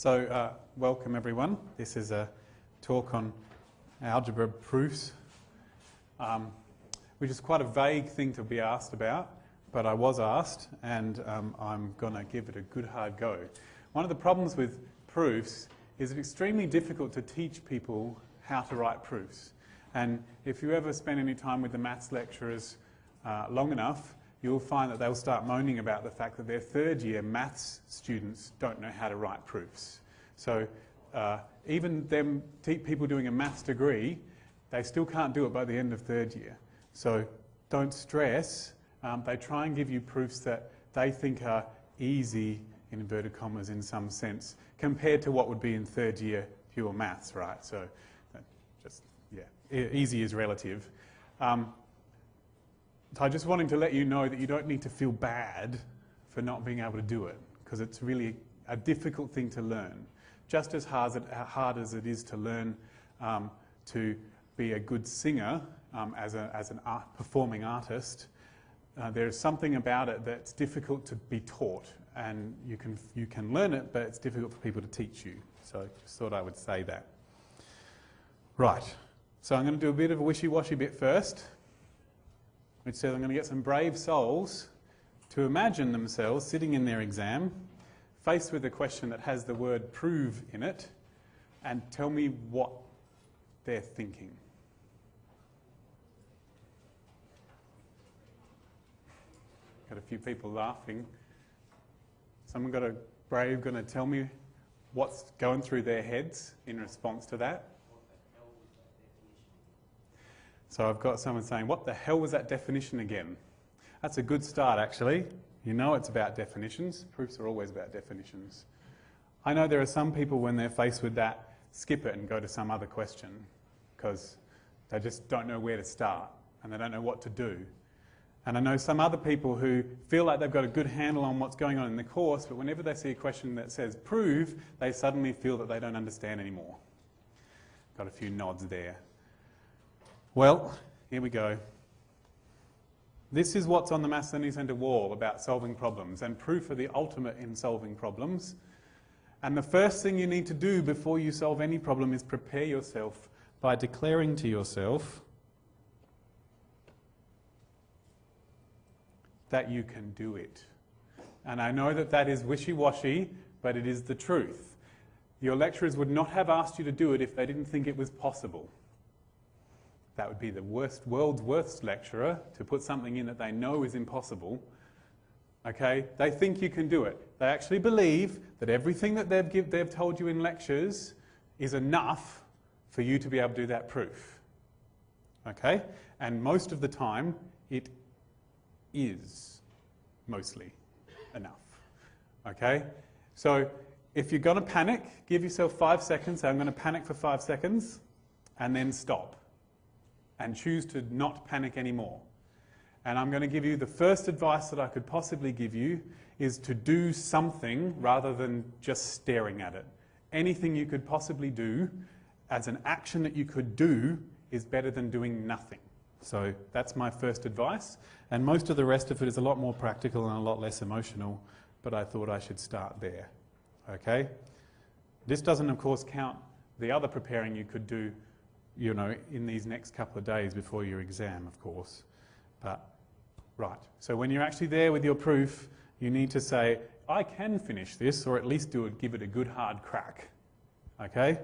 Welcome everyone. This is a talk on algebra proofs, which is quite a vague thing to be asked about, but I was asked, and I'm going to give it a good hard go. One of the problems with proofs is it's extremely difficult to teach people how to write proofs. And if you ever spend any time with the maths lecturers long enough, you'll find that they'll start moaning about the fact that their third year maths students don't know how to write proofs. So even them people doing a maths degree, they still can't do it by the end of third year. So don't stress. They try and give you proofs that they think are easy, in inverted commas, in some sense, compared to what would be in third year pure maths, right? So just, yeah, easy is relative. So I just wanted to let you know that you don't need to feel bad for not being able to do it, because it's really a difficult thing to learn. Just as hard as it is to learn to be a good singer as an performing artist, there is something about it that's difficult to be taught, and you can learn it, but it's difficult for people to teach you. So I just thought I would say that. Right, so I'm going to do a bit of a wishy-washy bit first, which says I'm going to get some brave souls to imagine themselves sitting in their exam, faced with a question that has the word prove in it, and tell me what they're thinking. Got a few people laughing. Someone got a brave going to tell me what's going through their heads in response to that? So I've got someone saying, what the hell was that definition again? That's a good start, actually. You know it's about definitions. Proofs are always about definitions. I know there are some people, when they're faced with that, skip it and go to some other question, because they just don't know where to start and they don't know what to do. And I know some other people who feel like they've got a good handle on what's going on in the course, but whenever they see a question that says prove, they suddenly feel that they don't understand anymore. Got a few nods there. Well, here we go. This is what's on the Maths Learning Centre wall about solving problems, and proof are the ultimate in solving problems. And the first thing you need to do before you solve any problem is prepare yourself by declaring to yourself that you can do it. And I know that that is wishy-washy, but it is the truth. Your lecturers would not have asked you to do it if they didn't think it was possible. That would be the world's worst lecturer, to put something in that they know is impossible. Okay? They think you can do it. They actually believe that everything that they've told you in lectures is enough for you to be able to do that proof. Okay? And most of the time, it is mostly enough. Okay? So if you're going to panic, give yourself 5 seconds. Say, I'm going to panic for 5 seconds, and then stop. And choose to not panic anymore. And I'm going to give you the first advice that I could possibly give you is to do something rather than just staring at it. Anything you could possibly do as an action that you could do is better than doing nothing. So that's my first advice. And most of the rest of it is a lot more practical and a lot less emotional, but I thought I should start there. Okay? This doesn't, of course, count the other preparing you could do, you know, in these next couple of days before your exam, of course. But, right, so when you're actually there with your proof, you need to say, I can finish this, or at least give it a good hard crack. Okay?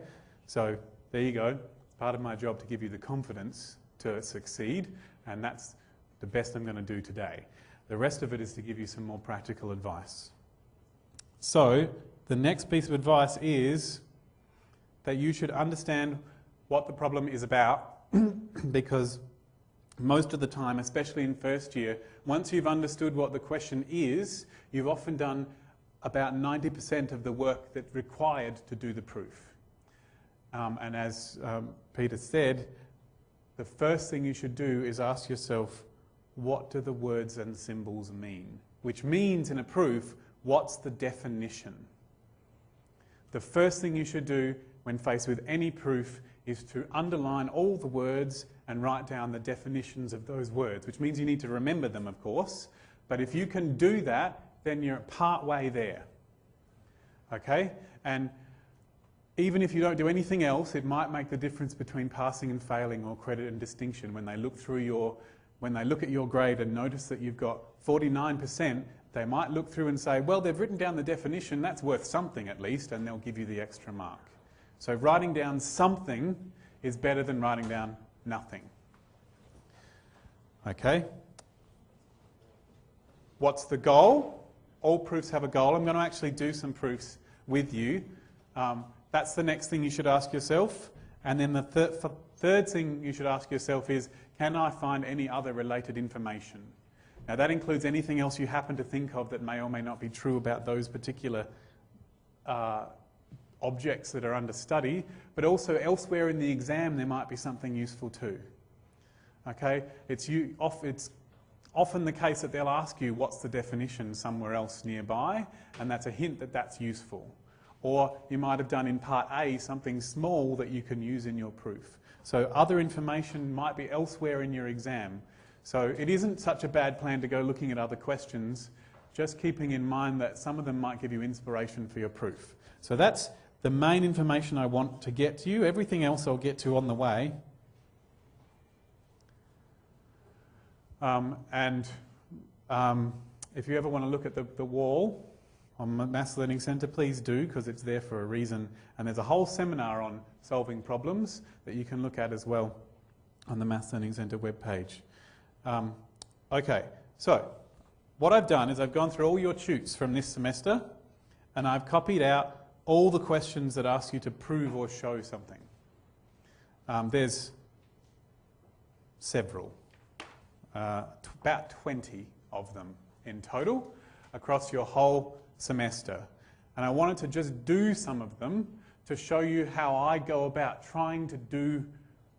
So, there you go. It's part of my job to give you the confidence to succeed, and that's the best I'm going to do today. The rest of it is to give you some more practical advice. So, the next piece of advice is that you should understand what the problem is about, because most of the time, especially in first year, once you've understood what the question is, you've often done about 90% of the work that's required to do the proof. And as Peter said, the first thing you should do is ask yourself, what do the words and symbols mean? Which means, in a proof, what's the definition? The first thing you should do when faced with any proof is to underline all the words and write down the definitions of those words, which means you need to remember them, of course. But if you can do that, then you're part way there. Okay? And even if you don't do anything else, it might make the difference between passing and failing or credit and distinction. When they look at your grade and notice that you've got 49%, they might look through and say, well, they've written down the definition, that's worth something at least, and they'll give you the extra mark. So writing down something is better than writing down nothing. Okay? What's the goal? All proofs have a goal. I'm going to actually do some proofs with you. That's the next thing you should ask yourself. And then the third thing you should ask yourself is, can I find any other related information? Now that includes anything else you happen to think of that may or may not be true about those particular objects that are under study, but also elsewhere in the exam there might be something useful too. Okay? It's often the case that they'll ask you what's the definition somewhere else nearby, and that's a hint that that's useful. Or you might have done in part A something small that you can use in your proof. So other information might be elsewhere in your exam. So it isn't such a bad plan to go looking at other questions, just keeping in mind that some of them might give you inspiration for your proof. So that's the main information I want to get to you. Everything else I'll get to on the way. If you ever want to look at the wall on the Maths Learning Centre, please do, because it's there for a reason. And there's a whole seminar on solving problems that you can look at as well on the Maths Learning Centre webpage. Okay, so what I've done is I've gone through all your tutes from this semester and I've copied out all the questions that ask you to prove or show something. There's several, about 20 of them in total across your whole semester. And I wanted to just do some of them to show you how I go about trying to do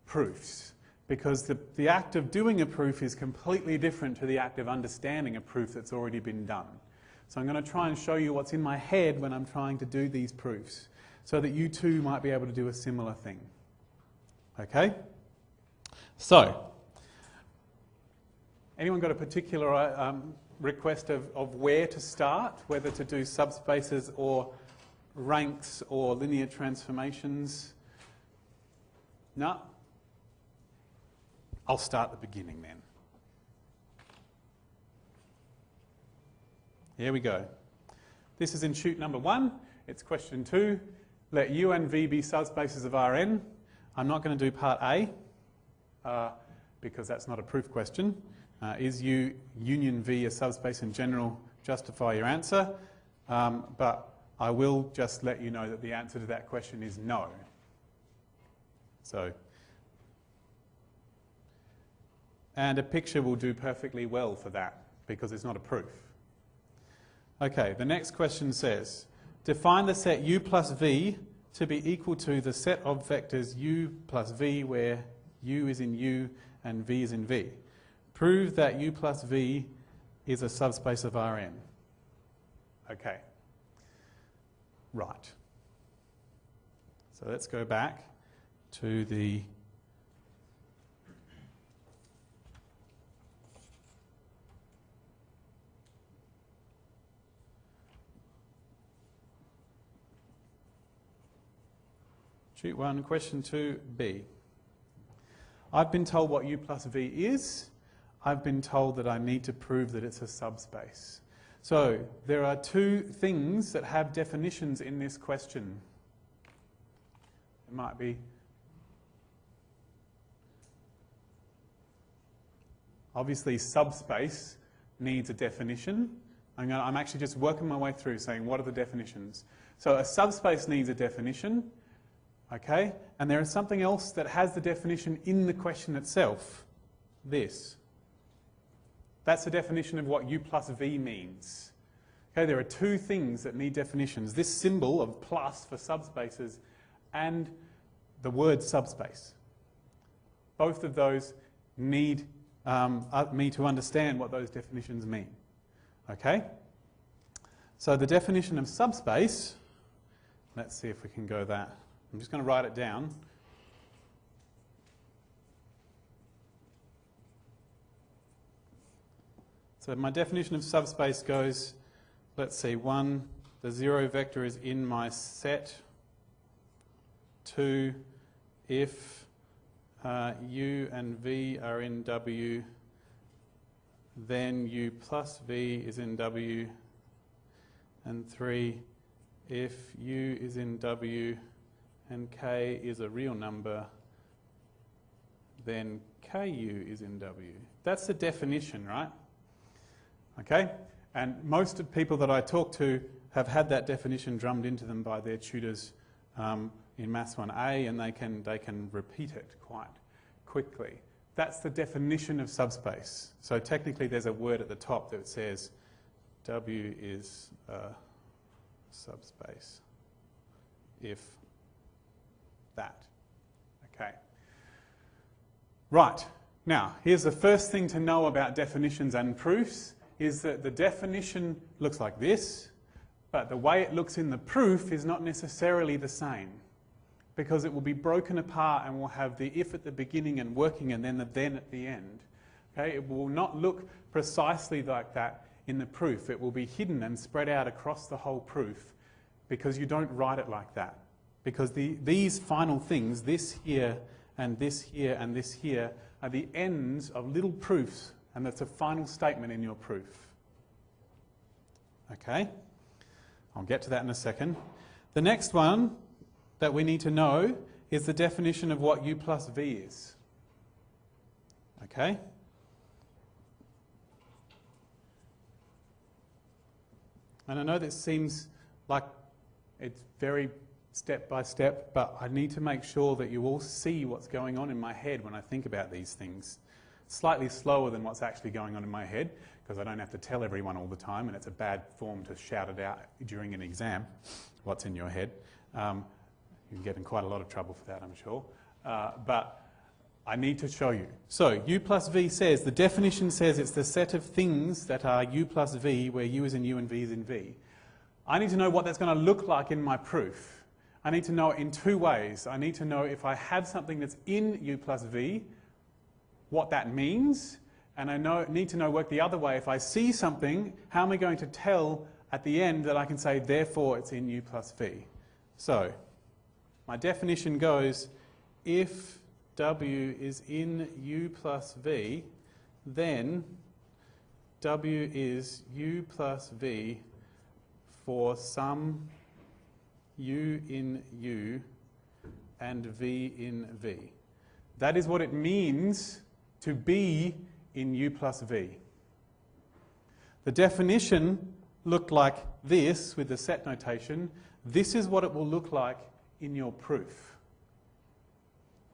proofs. Because the act of doing a proof is completely different to the act of understanding a proof that's already been done. So I'm going to try and show you what's in my head when I'm trying to do these proofs, so that you too might be able to do a similar thing. Okay? So, anyone got a particular request of where to start, whether to do subspaces or ranks or linear transformations? No? I'll start at the beginning then. Here we go. This is in tute number 1. It's question 2. Let U and V be subspaces of Rn. I'm not going to do part A because that's not a proof question. Is U union V a subspace in general? Justify your answer. But I will just let you know that the answer to that question is no. So, and a picture will do perfectly well for that because it's not a proof. Okay, the next question says, define the set U plus V to be equal to the set of vectors U plus V where U is in U and V is in V. Prove that U plus V is a subspace of Rn. Okay. Right. So let's go back to the tute 1, question 2b. I've been told what U plus V is. I've been told that I need to prove that it's a subspace. So there are two things that have definitions in this question. It might be obviously subspace needs a definition. I'm actually just working my way through saying what are the definitions. So a subspace needs a definition. Okay, and there is something else that has the definition in the question itself. This. That's the definition of what U plus V means. Okay, there are two things that need definitions. This symbol of plus for subspaces and the word subspace. Both of those need me to understand what those definitions mean. Okay? So the definition of subspace, let's see if we can go that. I'm just going to write it down. So my definition of subspace goes, let's see, 1, the 0 vector is in my set 2 if U and V are in W, then U plus V is in W, and 3 if U is in W and K is a real number, then KU is in W. That's the definition, right? Okay? And most of the people that I talk to have had that definition drummed into them by their tutors in Maths 1A, and they can repeat it quite quickly. That's the definition of subspace. So technically there's a word at the top that says W is a subspace if that. Okay. Right. Now, here's the first thing to know about definitions and proofs, is that the definition looks like this, but the way it looks in the proof is not necessarily the same, because it will be broken apart and will have the if at the beginning and working and then the then at the end. Okay? It will not look precisely like that in the proof. It will be hidden and spread out across the whole proof, because you don't write it like that. Because these final things, this here and this here and this here, are the ends of little proofs, and that's a final statement in your proof. Okay? I'll get to that in a second. The next one that we need to know is the definition of what U plus V is. Okay? And I know this seems like it's very step by step, but I need to make sure that you all see what's going on in my head when I think about these things. Slightly slower than what's actually going on in my head, because I don't have to tell everyone all the time, and it's a bad form to shout it out during an exam, what's in your head. You can get in quite a lot of trouble for that, I'm sure. But I need to show you. So U plus V says, the definition says it's the set of things that are U plus V, where U is in U and V is in V. I need to know what that's going to look like in my proof. I need to know it in two ways. I need to know if I have something that's in U plus V, what that means, and I need to know work the other way. If I see something, how am I going to tell at the end that I can say, therefore it's in U plus V? So, my definition goes, if W is in U plus V, then W is U plus V for some U in U and V in V. That is what it means to be in U plus V. The definition looked like this with the set notation. This is what it will look like in your proof.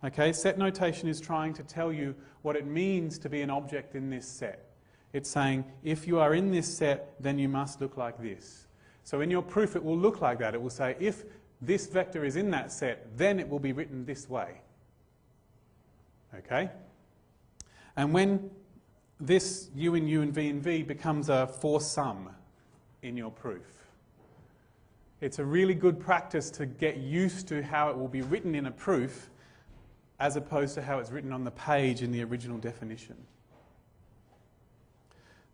Okay, set notation is trying to tell you what it means to be an object in this set. It's saying, if you are in this set, then you must look like this. So in your proof it will look like that. It will say, if this vector is in that set, then it will be written this way. Okay? And when this U in U and V in V becomes a for some in your proof, it's a really good practice to get used to how it will be written in a proof as opposed to how it's written on the page in the original definition.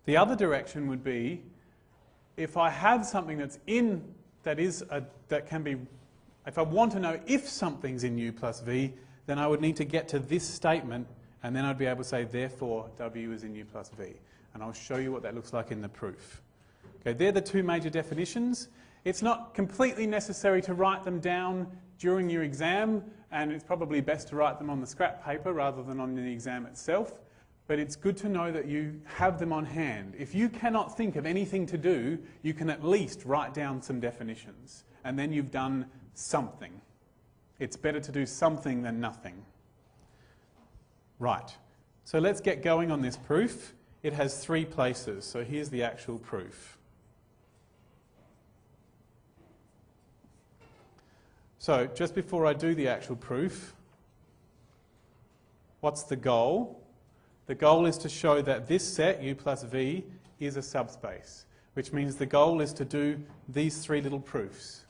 The other direction would be, if I have something that's in, that can be, if I want to know if something's in U plus V, then I would need to get to this statement, and then I'd be able to say, therefore, W is in U plus V. And I'll show you what that looks like in the proof. Okay, they're the two major definitions. It's not completely necessary to write them down during your exam, and it's probably best to write them on the scrap paper rather than on the exam itself. But it's good to know that you have them on hand. If you cannot think of anything to do, you can at least write down some definitions, and then you've done something. It's better to do something than nothing. Right, so let's get going on this proof. It has 3 places, so here's the actual proof. So just before I do the actual proof, what's the goal? The goal is to show that this set, U plus V, is a subspace, which means the goal is to do these 3 little proofs.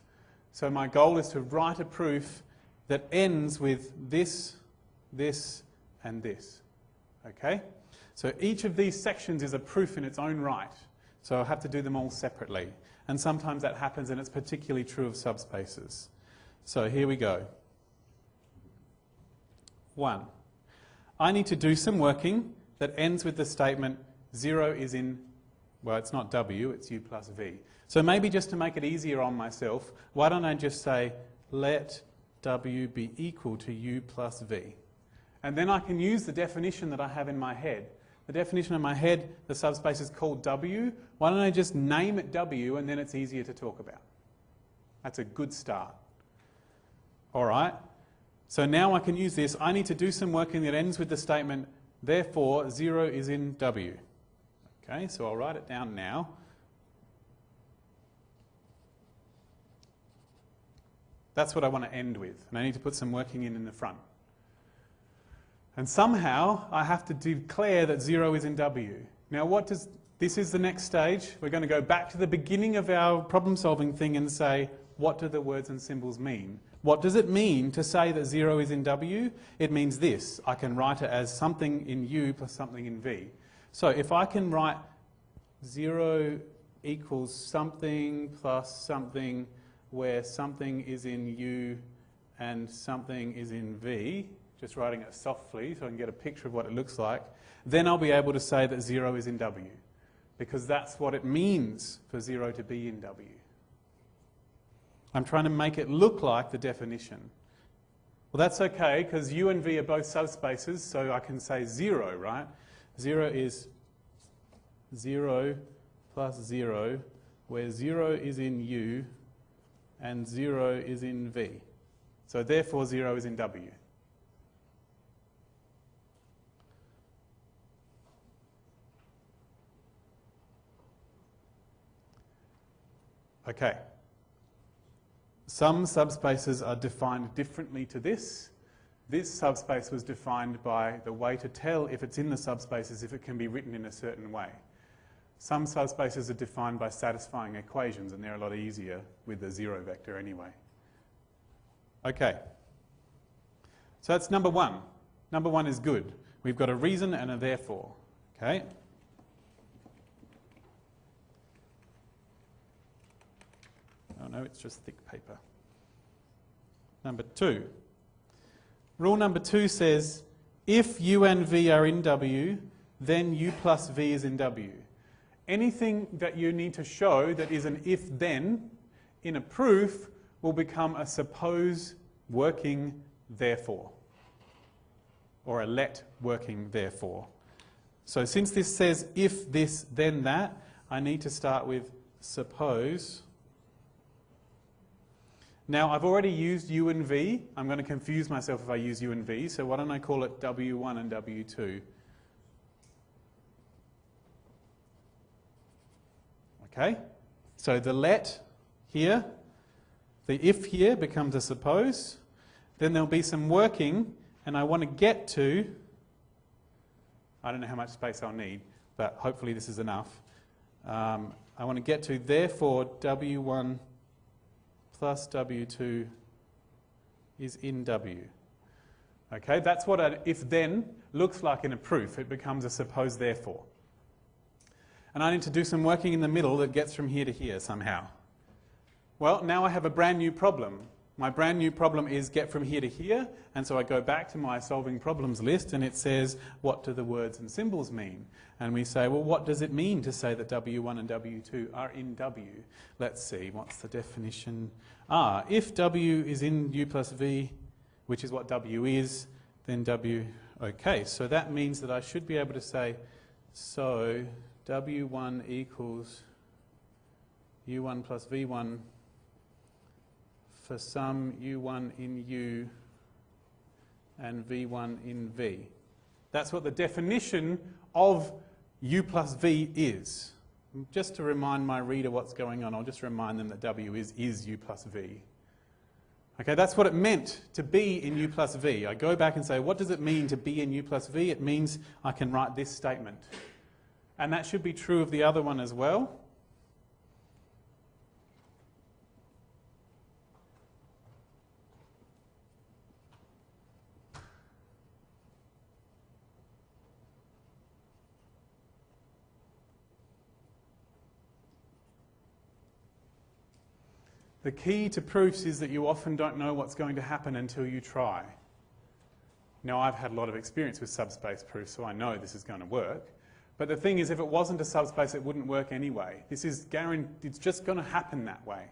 So my goal is to write a proof that ends with this, this, and this. Okay? So each of these sections is a proof in its own right. So I have to do them all separately. And sometimes that happens, and it's particularly true of subspaces. So here we go. 1. I need to do some working that ends with the statement 0 is in, well, it's not W, it's U plus V. So maybe just to make it easier on myself, why don't I just say let W be equal to U plus V. And then I can use the definition that I have in my head. The definition in my head, the subspace is called W. Why don't I just name it W and then it's easier to talk about? That's a good start. All right. So now I can use this. I need to do some working that ends with the statement, therefore 0 is in W. Okay, so I'll write it down now. That's what I want to end with. And I need to put some working in the front. And somehow I have to declare that 0 is in W. Now this is the next stage. We're going to go back to the beginning of our problem solving thing and say, what do the words and symbols mean? What does it mean to say that 0 is in W? It means this. I can write it as something in U plus something in V. So if I can write 0 equals something plus something where something is in U and something is in V, just writing it softly so I can get a picture of what it looks like, then I'll be able to say that 0 is in W, because that's what it means for 0 to be in W. I'm trying to make it look like the definition. Well, that's okay, because U and V are both subspaces, so I can say 0, right? 0 is 0 plus 0, where 0 is in U and 0 is in V. So therefore 0 is in W. Okay. Some subspaces are defined differently to this. This subspace was defined by the way to tell if it's in the subspace is if it can be written in a certain way. Some subspaces are defined by satisfying equations, and they're a lot easier with the 0 vector anyway. Okay. So that's number 1. Number 1 is good. We've got a reason and a therefore. Okay. Oh no, it's just thick paper. Number 2. Rule number 2 says, if U and V are in W, then U plus V is in W. Anything that you need to show that is an if-then in a proof will become a suppose working therefore, or a let working therefore. So since this says if this then that, I need to start with suppose. Now I've already used U and V. I'm going to confuse myself if I use U and V, so why don't I call it W1 and W2. Okay, so the let here, the if here becomes a suppose. Then there'll be some working, and I want to get to, I don't know how much space I'll need, but hopefully this is enough. I want to get to, therefore, W1 plus W2 is in W. Okay, that's what an if-then looks like in a proof. It becomes a suppose therefore. And I need to do some working in the middle that gets from here to here somehow. Well, now I have a brand new problem. My brand new problem is get from here to here, and so I go back to my solving problems list and it says, what do the words and symbols mean? And we say, well, what does it mean to say that W1 and W2 are in W? Let's see, what's the definition? If W is in U plus V, which is what W is, then W, okay, so that means that I should be able to say, so W1 equals U1 plus V1 for some U1 in U and V1 in V. That's what the definition of U plus V is. Just to remind my reader what's going on, I'll just remind them that W is U plus V. Okay, that's what it meant to be in U plus V. I go back and say, what does it mean to be in U plus V? It means I can write this statement. And that should be true of the other one as well. The key to proofs is that you often don't know what's going to happen until you try. Now, I've had a lot of experience with subspace proofs, so I know this is going to work. But the thing is, if it wasn't a subspace, it wouldn't work anyway. This is guaranteed, it's just going to happen that way.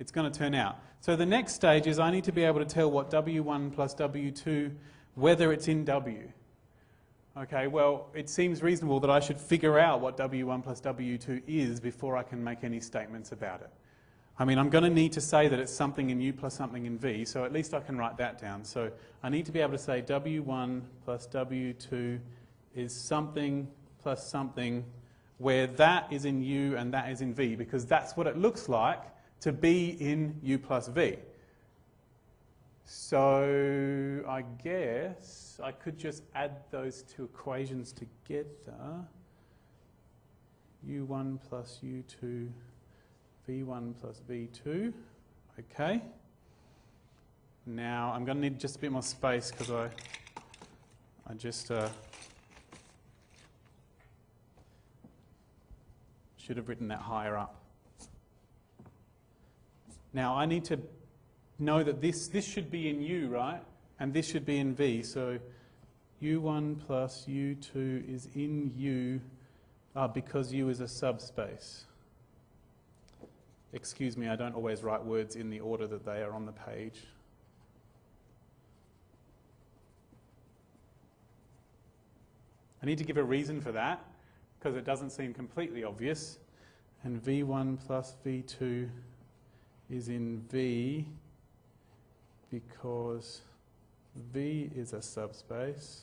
It's going to turn out. So the next stage is I need to be able to tell what W1 plus W2, whether it's in W. Okay, well, it seems reasonable that I should figure out what W1 plus W2 is before I can make any statements about it. I mean, I'm going to need to say that it's something in U plus something in V, so at least I can write that down. So I need to be able to say W1 plus W2 is something plus something where that is in U and that is in V, because that's what it looks like to be in U plus V. So I guess I could just add those two equations together. U1 plus U2, V1 plus V2. Okay. Now I'm going to need just a bit more space because I just should have written that higher up. Now I need to know that this should be in U, right? And this should be in V. So U1 plus U2 is in U because U is a subspace. Excuse me, I don't always write words in the order that they are on the page. I need to give a reason for that because it doesn't seem completely obvious. And V1 plus V2 is in V because V is a subspace.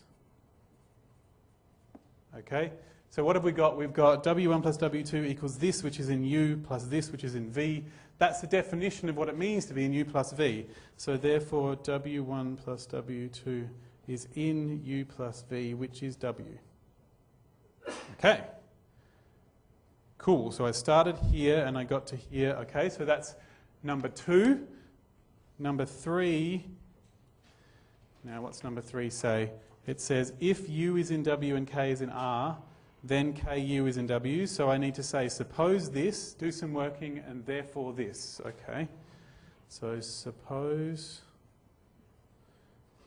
Okay, so what have we got? We've got W1 plus W2 equals this, which is in U, plus this, which is in V. That's the definition of what it means to be in U plus V. So therefore, W1 plus W2 is in U plus V, which is W. Okay. Cool, so I started here and I got to here. Okay, so that's number 2. Number 3, now what's number 3 say? It says if U is in W and K is in R, then KU is in W. So I need to say suppose this, do some working, and therefore this. Okay, so suppose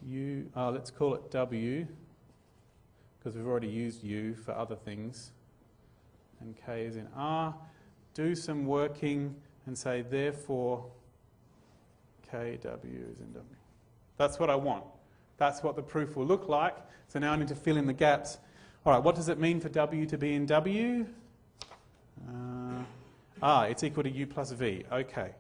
U, let's call it W, because we've already used U for other things, and K is in R. Do some working and say therefore KW is in W. That's what I want. That's what the proof will look like. So now I need to fill in the gaps. All right, what does it mean for W to be in W? It's equal to U plus V. Okay.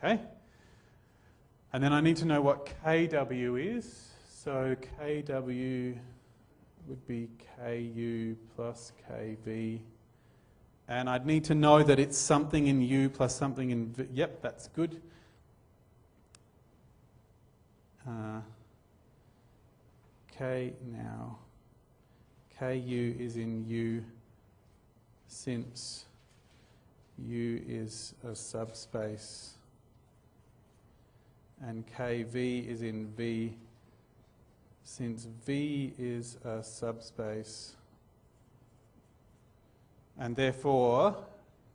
Okay. And then I need to know what KW is. So KW would be KU plus KV. And I'd need to know that it's something in U plus something in V. Yep, that's good. Now, KU is in U since U is a subspace. And KV is in V since V is a subspace. And therefore,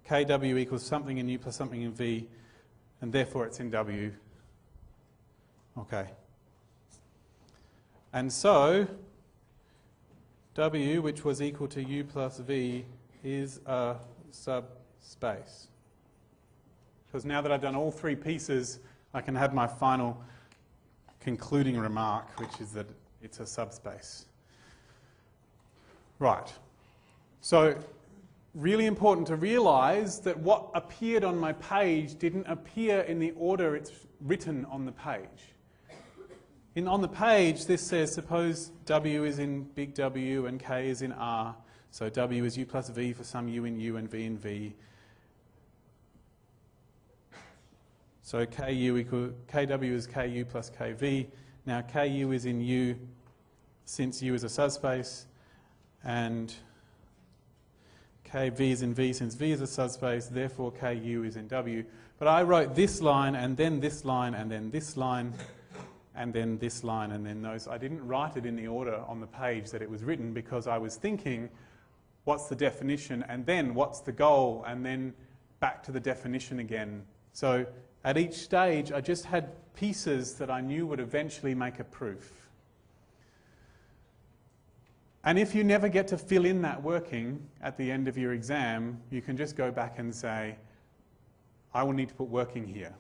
KW equals something in U plus something in V, and therefore it's in W. Okay. And so, W, which was equal to U plus V, is a subspace. Because now that I've done all 3 pieces, I can have my final concluding remark, which is that it's a subspace. Right. So, really important to realise that what appeared on my page didn't appear in the order it's written on the page. On the page, this says, suppose W is in big W and K is in R. So W is U plus V for some U in U and V in V. So KW is KU plus KV. Now KU is in U since U is a subspace, and KV is in V since V is a subspace, therefore KU is in W. But I wrote this line and then this line and then this line and then this line and then those. I didn't write it in the order on the page that it was written because I was thinking what's the definition, and then what's the goal, and then back to the definition again. So at each stage, I just had pieces that I knew would eventually make a proof. And if you never get to fill in that working at the end of your exam, you can just go back and say, I will need to put working here.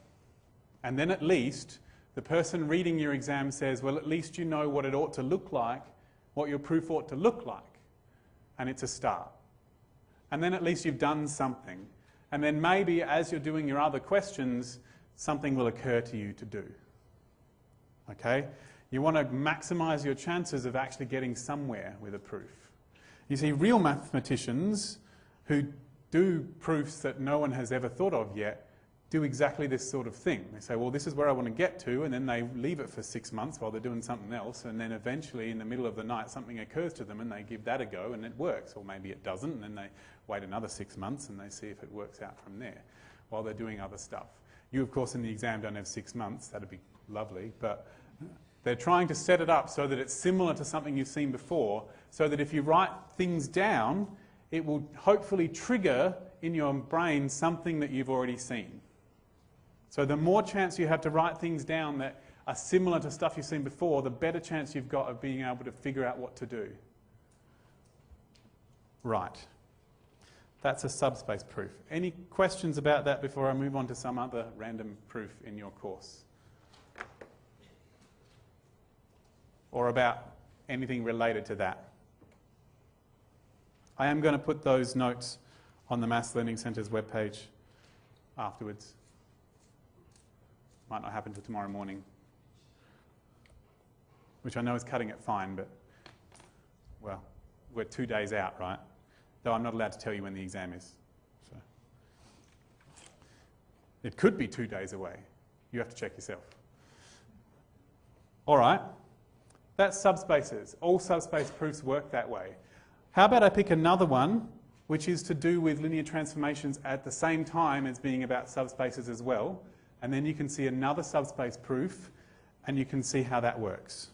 And then at least the person reading your exam says, well, at least you know what it ought to look like, what your proof ought to look like. And it's a start. And then at least you've done something. And then maybe as you're doing your other questions, something will occur to you to do. Okay? You want to maximise your chances of actually getting somewhere with a proof. You see, real mathematicians who do proofs that no one has ever thought of yet do exactly this sort of thing. They say, well, this is where I want to get to, and then they leave it for 6 months while they're doing something else, and then eventually in the middle of the night something occurs to them and they give that a go and it works, or maybe it doesn't, and then they wait another 6 months and they see if it works out from there while they're doing other stuff. You, of course, in the exam don't have 6 months. That'd be lovely, but they're trying to set it up so that it's similar to something you've seen before, so that if you write things down, it will hopefully trigger in your brain something that you've already seen. So the more chance you have to write things down that are similar to stuff you've seen before, the better chance you've got of being able to figure out what to do. Right. That's a subspace proof. Any questions about that before I move on to some other random proof in your course? Or about anything related to that? I am going to put those notes on the Maths Learning Centre's webpage afterwards. Might not happen till tomorrow morning, which I know is cutting it fine, but, well, we're 2 days out, right? Though I'm not allowed to tell you when the exam is. So it could be 2 days away. You have to check yourself. All right. That's subspaces. All subspace proofs work that way. How about I pick another one, which is to do with linear transformations at the same time as being about subspaces as well, and then you can see another subspace proof, and you can see how that works.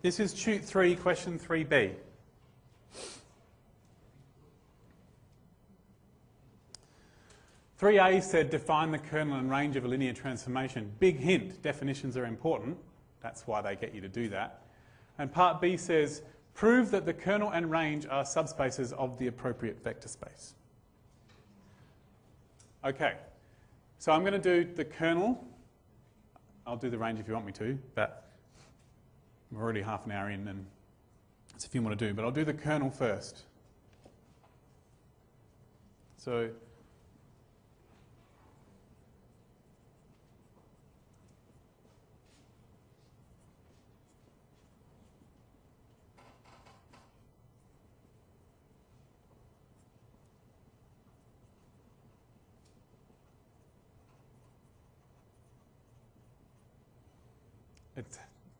This is Tute 3, question 3b. Three A said define the kernel and range of a linear transformation. Big hint, definitions are important. That's why they get you to do that. And part B says prove that the kernel and range are subspaces of the appropriate vector space. Okay, so I'm going to do the kernel. I'll do the range if you want me to, but we're already half an hour in and it's a few more to do, but I'll do the kernel first. So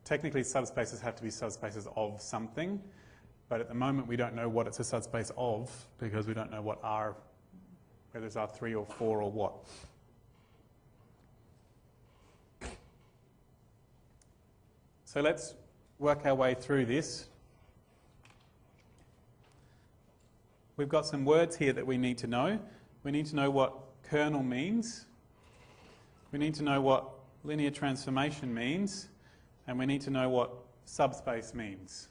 technically subspaces have to be subspaces of something, but at the moment we don't know what it's a subspace of because we don't know what R, whether it's R3 or 4 or what. So let's work our way through this. We've got some words here that we need to know. We need to know what kernel means. We need to know what linear transformation means. And we need to know what subspace means.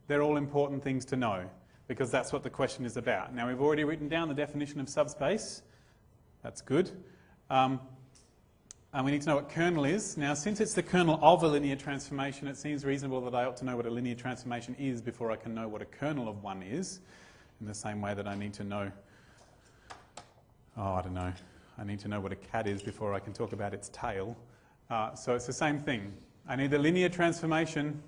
They're all important things to know because that's what the question is about. Now we've already written down the definition of subspace. That's good. And we need to know what kernel is. Now since it's the kernel of a linear transformation, it seems reasonable that I ought to know what a linear transformation is before I can know what a kernel of one is. In the same way that I need to know, I don't know, I need to know what a cat is before I can talk about its tail. So it's the same thing. I need the linear transformation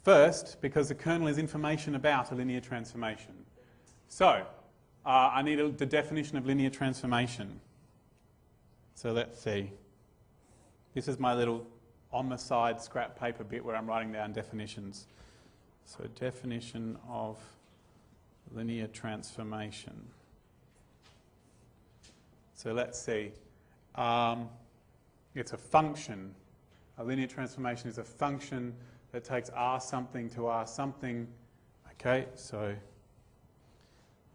first because the kernel is information about a linear transformation. So I need the definition of linear transformation. So let's see. This is my little on the side scrap paper bit where I'm writing down definitions. So definition of linear transformation. So let's see. It's a function. A linear transformation is a function that takes R something to R something. Okay, so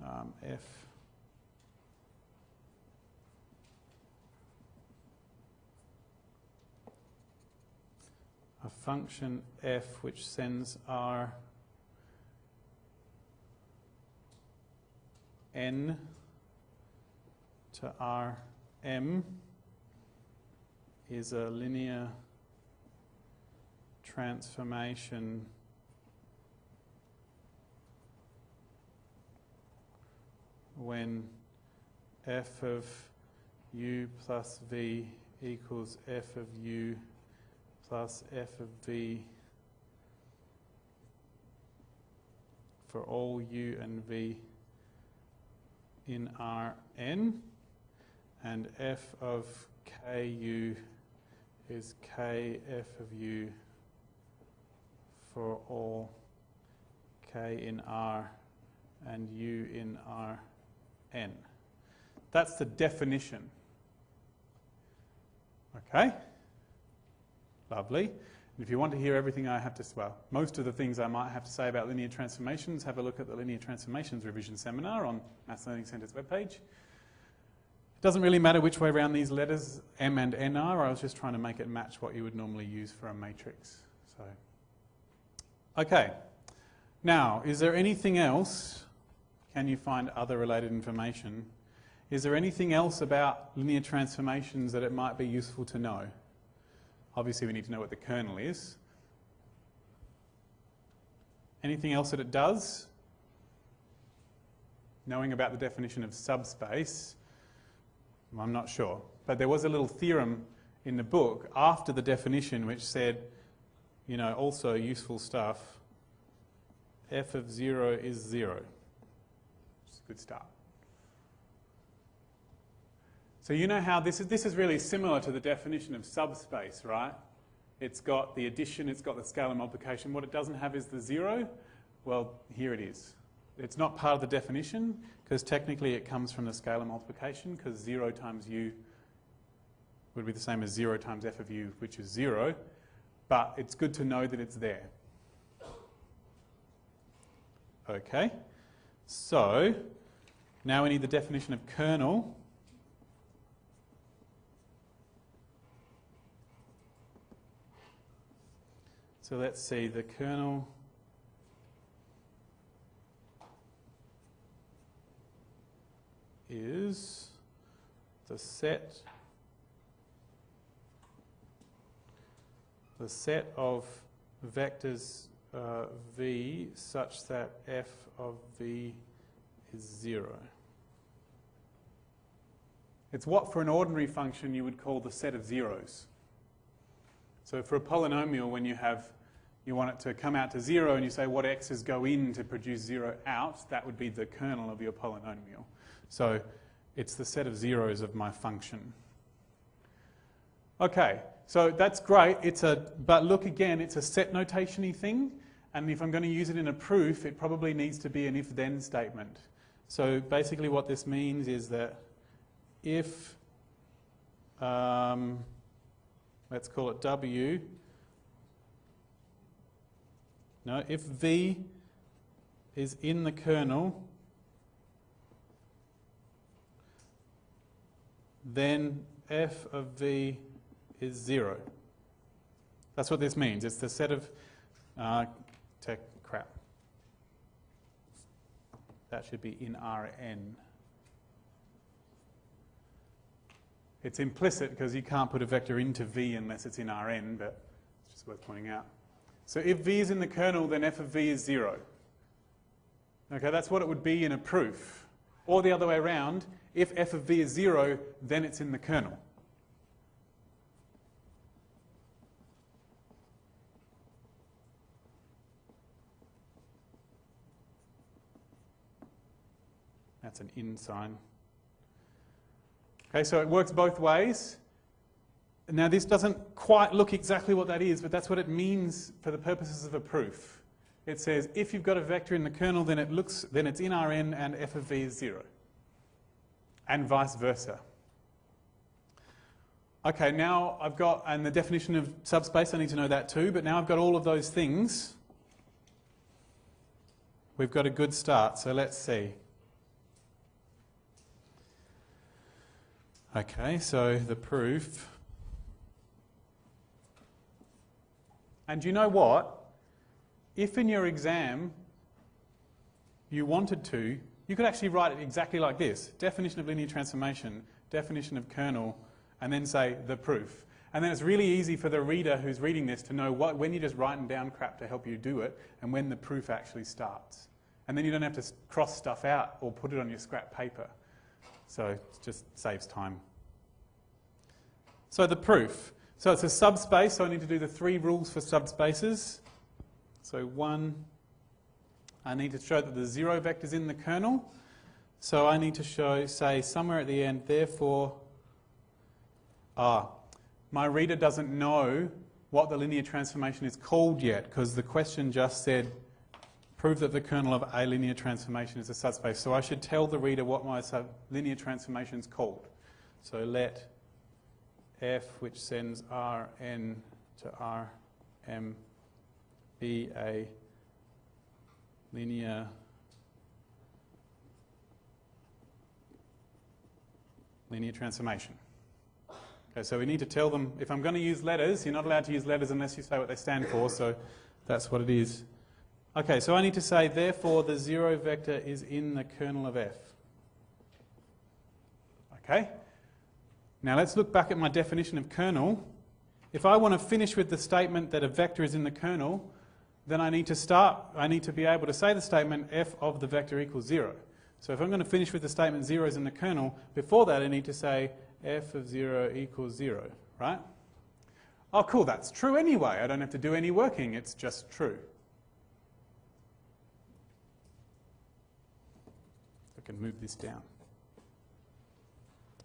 F a function f which sends R n to Rm is a linear transformation when f of u plus v equals f of u plus f of v for all u and v in Rn, and f of ku is k f of u for all k in R and u in Rn. That's the definition. Okay? Lovely. And if you want to hear everything I have to, well, most of the things I might have to say about linear transformations, have a look at the Linear Transformations Revision Seminar on Maths Learning Centre's webpage. It doesn't really matter which way around these letters M and N are. I was just trying to make it match what you would normally use for a matrix. So, okay. Now, is there anything else? Can you find other related information? Is there anything else about linear transformations that it might be useful to know? Obviously, we need to know what the kernel is. Anything else that it does? Knowing about the definition of subspace, I'm not sure. But there was a little theorem in the book after the definition which said, you know, also useful stuff, f of 0 is 0. It's a good start. So you know how this is really similar to the definition of subspace, right? It's got the addition, it's got the scalar multiplication. What it doesn't have is the 0. Well, here it is. It's not part of the definition because technically it comes from the scalar multiplication, because 0 times u would be the same as 0 times f of u, which is 0. But it's good to know that it's there. Okay. So now we need the definition of kernel. So let's see, the kernel is the set of vectors v such that f of v is 0. It's what for an ordinary function you would call the set of zeros. So for a polynomial, when you want it to come out to 0 and you say what x's go in to produce 0 out, that would be the kernel of your polynomial. So it's the set of zeros of my function. Okay, so that's great. But look again, it's a set notation-y thing, and if I'm going to use it in a proof, it probably needs to be an if-then statement. So basically what this means is that if, let's call it W, no, if V is in the kernel, then f of V is 0. That's what this means. It's the set of crap. That should be in Rn. It's implicit because you can't put a vector into V unless it's in Rn, but it's just worth pointing out. So if V is in the kernel, then f of V is 0. Okay, that's what it would be in a proof. Or the other way around, if f of V is 0, then it's in the kernel. That's an in sign. Okay, so it works both ways. Now this doesn't quite look exactly what that is, but that's what it means for the purposes of a proof. It says if you've got a vector in the kernel, then it's in Rn and f of v is 0. And vice versa. Okay, now I've got, and the definition of subspace, I need to know that too, but now I've got all of those things. We've got a good start, so let's see. Okay, so the proof. And you know what? If in your exam you wanted to, you could actually write it exactly like this. Definition of linear transformation, definition of kernel, and then say the proof. And then it's really easy for the reader who's reading this to know when you're just writing down crap to help you do it and when the proof actually starts. And then you don't have to cross stuff out or put it on your scrap paper. So it just saves time. So the proof. So it's a subspace, so I need to do the 3 rules for subspaces. So 1, I need to show that the 0 vector is in the kernel. So I need to say somewhere at the end, therefore, my reader doesn't know what the linear transformation is called yet, because the question just said, prove that the kernel of a linear transformation is a subspace. So I should tell the reader what my linear transformation is called. So let f, which sends Rn to Rm, be a linear transformation. Okay, so we need to tell them, if I'm going to use letters, you're not allowed to use letters unless you say what they stand for, so that's what it is. Okay, so I need to say, therefore, the 0 vector is in the kernel of f. Okay? Now let's look back at my definition of kernel. If I want to finish with the statement that a vector is in the kernel, then I need to be able to say the statement f of the vector equals 0. So if I'm going to finish with the statement 0 is in the kernel, before that I need to say f of 0 equals 0, right? Oh cool, that's true anyway. I don't have to do any working, it's just true. I can move this down.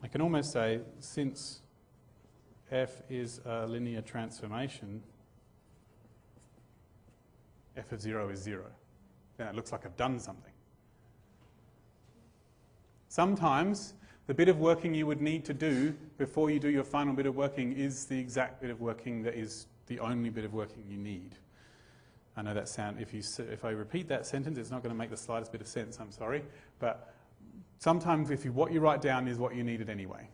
I can almost say, since f is a linear transformation, f of 0 is 0. Then it looks like I've done something. Sometimes the bit of working you would need to do before you do your final bit of working is the exact bit of working that is the only bit of working you need. I know that sound, if I repeat that sentence, it's not going to make the slightest bit of sense, I'm sorry. But sometimes what you write down is what you needed anyway.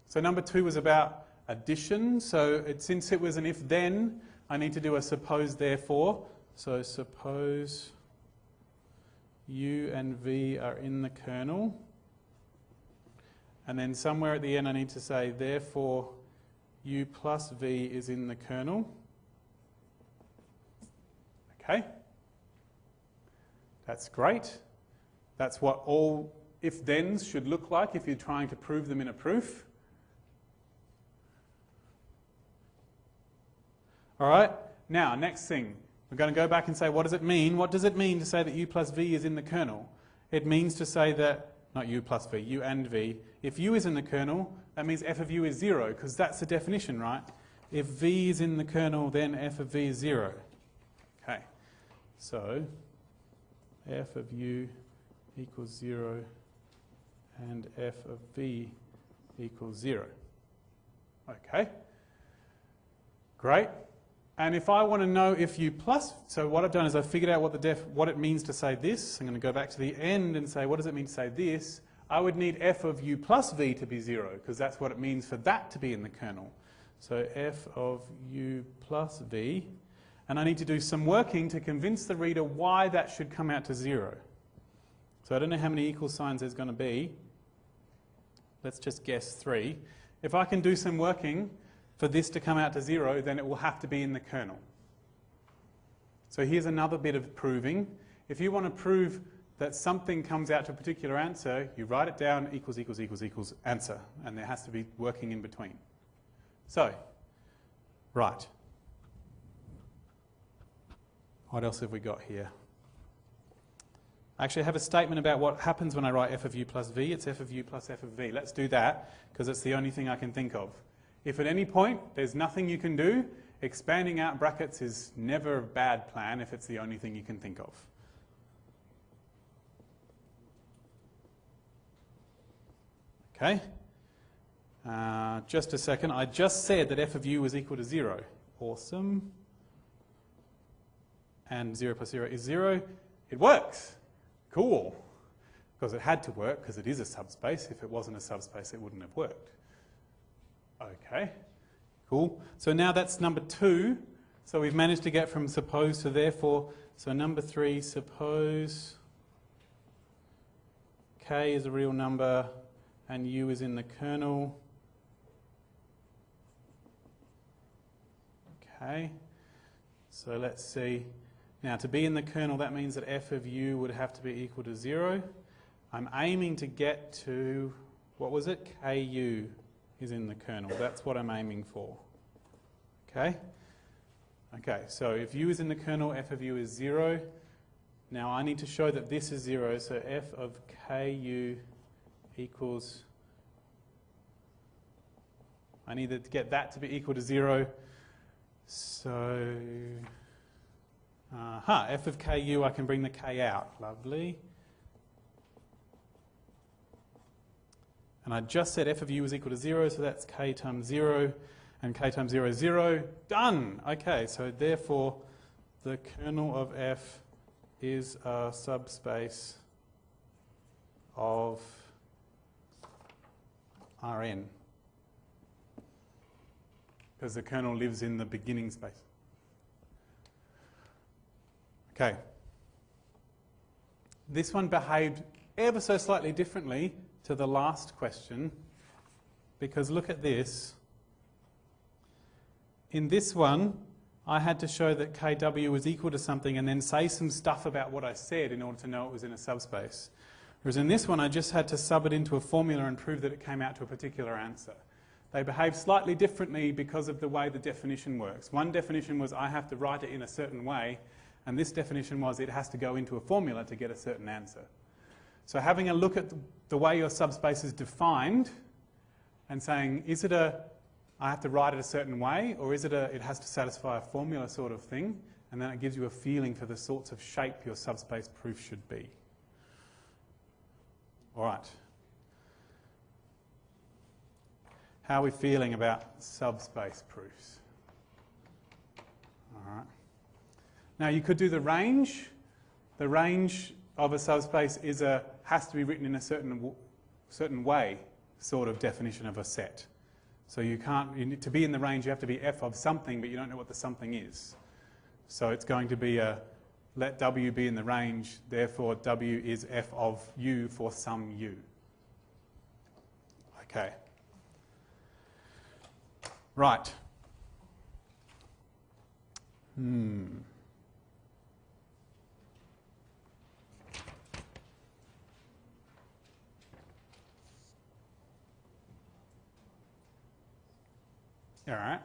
So number 2 was about addition. So since it was an if-then, I need to do a suppose therefore. So suppose u and v are in the kernel. And then somewhere at the end I need to say, therefore, u plus v is in the kernel. Okay? That's great. That's what all if-thens should look like if you're trying to prove them in a proof. All right? Now, next thing. We're going to go back and say, what does it mean? What does it mean to say that u plus v is in the kernel? It means to say that, not u plus v, u and v. If u is in the kernel, that means f of u is 0, because that's the definition, right? If v is in the kernel, then f of v is 0. Okay. So, f of u equals 0 and f of v equals 0. Okay. Great. And if I want to know if u plus, so what I've done is I've figured out what it means to say this. I'm going to go back to the end and say, what does it mean to say this? I would need f of u plus v to be 0, because that's what it means for that to be in the kernel. So f of u plus v. And I need to do some working to convince the reader why that should come out to 0. So I don't know how many equal signs there's going to be. Let's just guess 3. If I can do some working for this to come out to 0, then it will have to be in the kernel. So here's another bit of proving. If you want to prove that something comes out to a particular answer, you write it down, equals, equals, equals, equals, answer. And there has to be working in between. So, right. What else have we got here? I actually have a statement about what happens when I write f of u plus v. It's f of u plus f of v. Let's do that, because it's the only thing I can think of. If at any point there's nothing you can do, expanding out brackets is never a bad plan if it's the only thing you can think of. Okay. Just a second. I just said that f of u was equal to 0. Awesome. And 0 plus 0 is 0. It works. Cool. Because it had to work, because it is a subspace. If it wasn't a subspace, it wouldn't have worked. Okay. Cool. So now that's number 2. So we've managed to get from suppose to therefore. So number 3, suppose k is a real number and u is in the kernel. Okay. So let's see. Now to be in the kernel, that means that f of u would have to be equal to 0. I'm aiming to get to, what was it? Ku is in the kernel. That's what I'm aiming for. Okay? Okay, so if u is in the kernel, f of u is 0. Now I need to show that this is 0, so f of ku equals, I need to get that to be equal to 0. So, f of ku, I can bring the k out. Lovely. And I just said f of u is equal to 0, so that's k times 0. And k times 0 is 0. Done! Okay, so therefore the kernel of f is a subspace of Rn. Because the kernel lives in the beginning space. Okay. This one behaved ever so slightly differently to the last question, because look at this. In this one, I had to show that kW was equal to something and then say some stuff about what I said in order to know it was in a subspace. Whereas in this one, I just had to sub it into a formula and prove that it came out to a particular answer. They behave slightly differently because of the way the definition works. One definition was I have to write it in a certain way, and this definition was it has to go into a formula to get a certain answer. So having a look at the way your subspace is defined and saying, is it a I have to write it a certain way, or is it a it has to satisfy a formula sort of thing, and then it gives you a feeling for the sorts of shape your subspace proof should be. All right. How are we feeling about subspace proofs? All right. Now you could do the range. The range of a subspace is has to be written in a certain way sort of definition of a set. So you can't, to be in the range you have to be f of something, but you don't know what the something is. So it's going to be let w be in the range, therefore w is f of u for some u. Okay. Right. All right.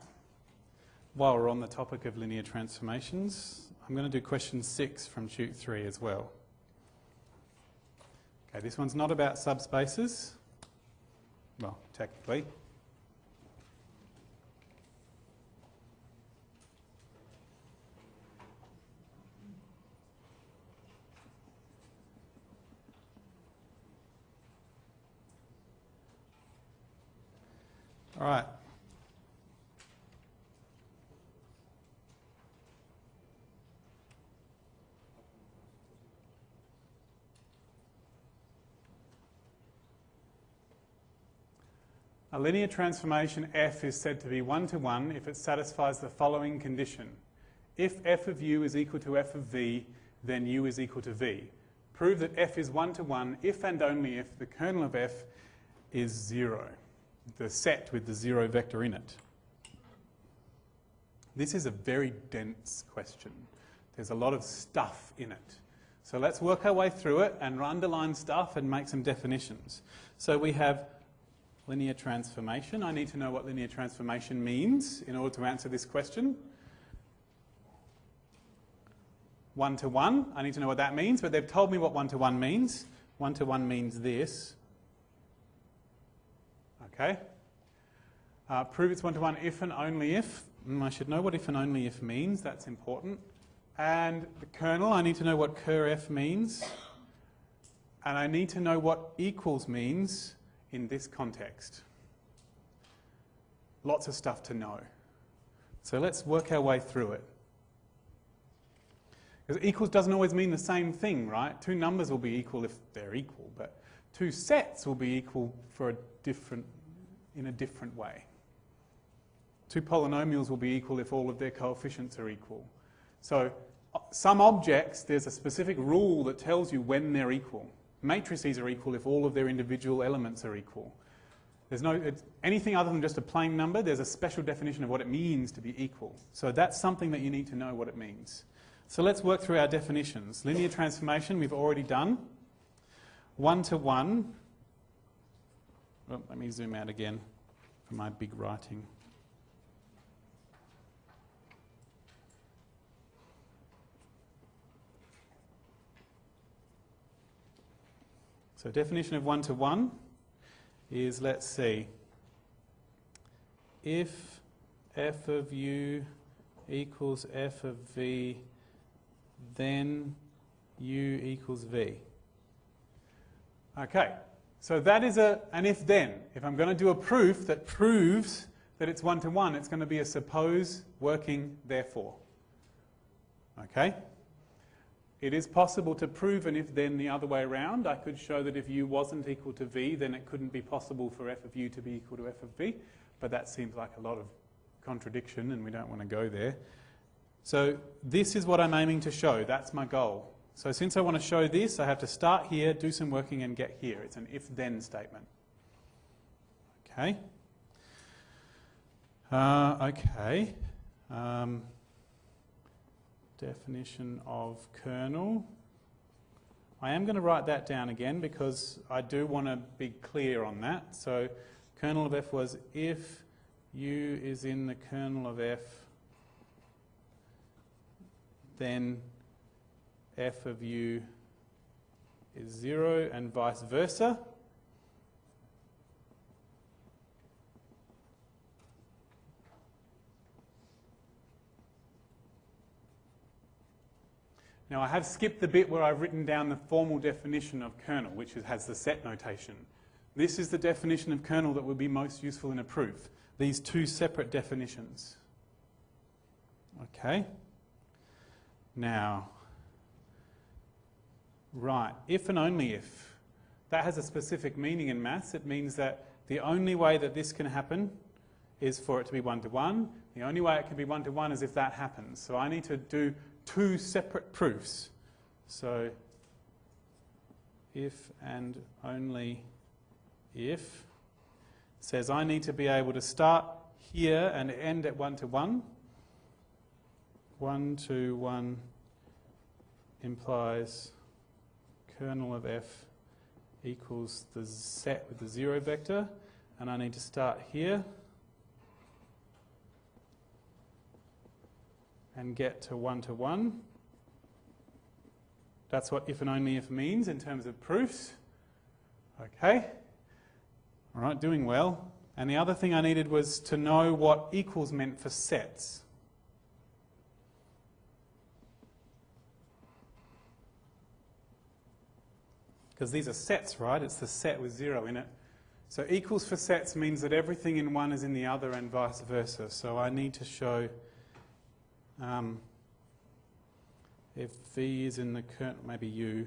While we're on the topic of linear transformations, I'm going to do question 6 from Tute 3 as well. Okay, this one's not about subspaces. Well, technically. All right. A linear transformation f is said to be 1-to-1 if it satisfies the following condition. If f of u is equal to f of v, then u is equal to v. Prove that f is 1-to-1 if and only if the kernel of f is 0, the set with the 0 vector in it. This is a very dense question. There's a lot of stuff in it. So let's work our way through it and underline stuff and make some definitions. So we have linear transformation. I need to know what linear transformation means in order to answer this question. 1-to-1. I need to know what that means, but they've told me what 1-to-1 means. 1-to-1 means this. Okay. Prove it's 1-to-1 if and only if. I should know what if and only if means. That's important. And the kernel, I need to know what kerf means. And I need to know what equals means in this context. Lots of stuff to know. So let's work our way through it. Because equals doesn't always mean the same thing, right? Two numbers will be equal if they're equal, but two sets will be equal in a different way. Two polynomials will be equal if all of their coefficients are equal. So some objects, there's a specific rule that tells you when they're equal. Matrices are equal if all of their individual elements are equal. It's anything other than just a plain number, there's a special definition of what it means to be equal. So that's something that you need to know what it means. So let's work through our definitions. Linear transformation we've already done. 1-to-1. Oh, let me zoom out again for my big writing. So definition of 1-to-1 is, let's see, if f of u equals f of v, then u equals v. Okay, so that is an if-then. If I'm going to do a proof that proves that it's 1-to-1, it's going to be a suppose working therefore. Okay? It is possible to prove an if-then the other way around. I could show that if u wasn't equal to v, then it couldn't be possible for f of u to be equal to f of v. But that seems like a lot of contradiction, and we don't want to go there. So this is what I'm aiming to show. That's my goal. So since I want to show this, I have to start here, do some working, and get here. It's an if-then statement. Okay. Definition of kernel. I am going to write that down again because I do want to be clear on that. So kernel of f was if u is in the kernel of f, then f of u is 0 and vice versa. Now I have skipped the bit where I've written down the formal definition of kernel, which has the set notation. This is the definition of kernel that would be most useful in a proof. These two separate definitions. Okay. Now, right, if and only if. That has a specific meaning in maths. It means that the only way that this can happen is for it to be 1-to-1. The only way it can be 1-to-1 is if that happens. So I need to do two separate proofs. So if and only if says I need to be able to start here and end at 1-to-1. 1-to-1 implies kernel of f equals the set with the 0 vector, and I need to start here and get to 1-to-1. That's what if and only if means in terms of proofs. Okay. All right, doing well. And the other thing I needed was to know what equals meant for sets. Because these are sets, right? It's the set with 0 in it. So equals for sets means that everything in one is in the other and vice versa. So I need to show if v is in the kernel, maybe u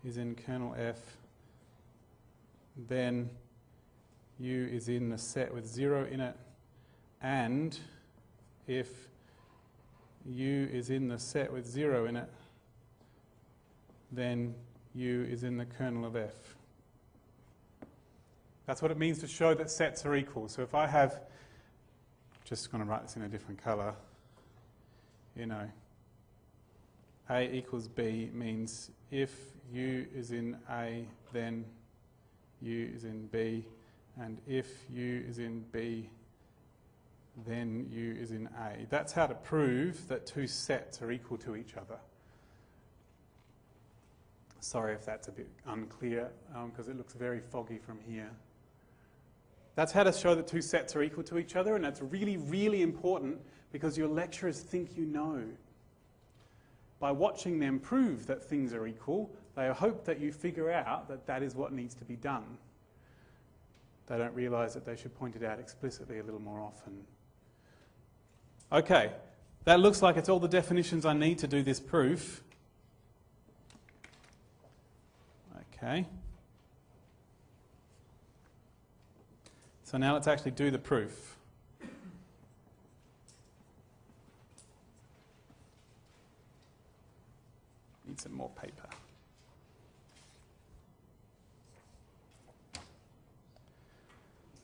is in kernel f, then u is in the set with 0 in it, and if u is in the set with 0 in it, then u is in the kernel of f. That's what it means to show that sets are equal. So if I have, just going to write this in a different colour, you know, A equals B means if u is in A, then u is in B, and if u is in B, then u is in A. That's how to prove that two sets are equal to each other. Sorry if that's a bit unclear, because it looks very foggy from here. That's how to show that two sets are equal to each other, and that's really, really important because your lecturers think you know. By watching them prove that things are equal, they hope that you figure out that that is what needs to be done. They don't realise that they should point it out explicitly a little more often. Okay, that looks like it's all the definitions I need to do this proof. Okay. So now let's actually do the proof. Need some more paper.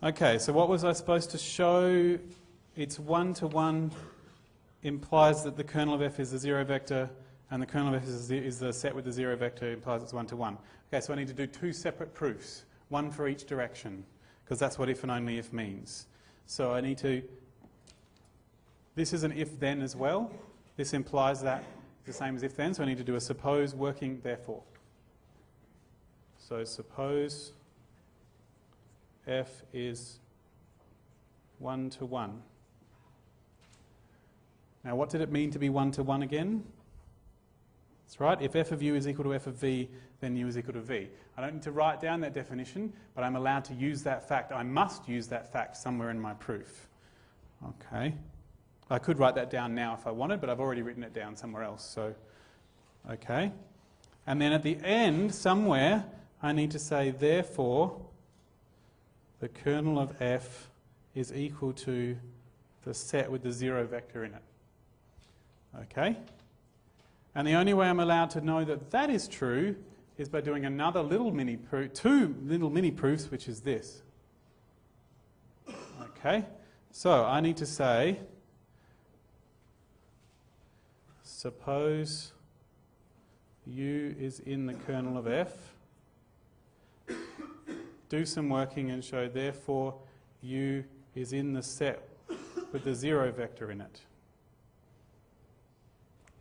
Okay, so what was I supposed to show? It's 1-to-1 implies that the kernel of f is a zero vector, and the kernel of f is the set with the zero vector implies it's 1-to-1. Okay, so I need to do two separate proofs, one for each direction, because that's what if and only if means. So I need to, this is an if-then as well. This implies that it's the same as if-then, so I need to do a suppose working therefore. So suppose f is 1-to-1. Now what did it mean to be 1-to-1 again? That's right, if f of u is equal to f of v, then u is equal to v. I don't need to write down that definition, but I'm allowed to use that fact. I must use that fact somewhere in my proof. Okay. I could write that down now if I wanted, but I've already written it down somewhere else. So, okay. And then at the end, somewhere, I need to say, therefore, the kernel of f is equal to the set with the zero vector in it. Okay? And the only way I'm allowed to know that that is true is by doing another little mini proof, two little mini proofs, which is this. Okay? So I need to say, suppose u is in the kernel of f. Do some working and show, therefore, u is in the set with the zero vector in it.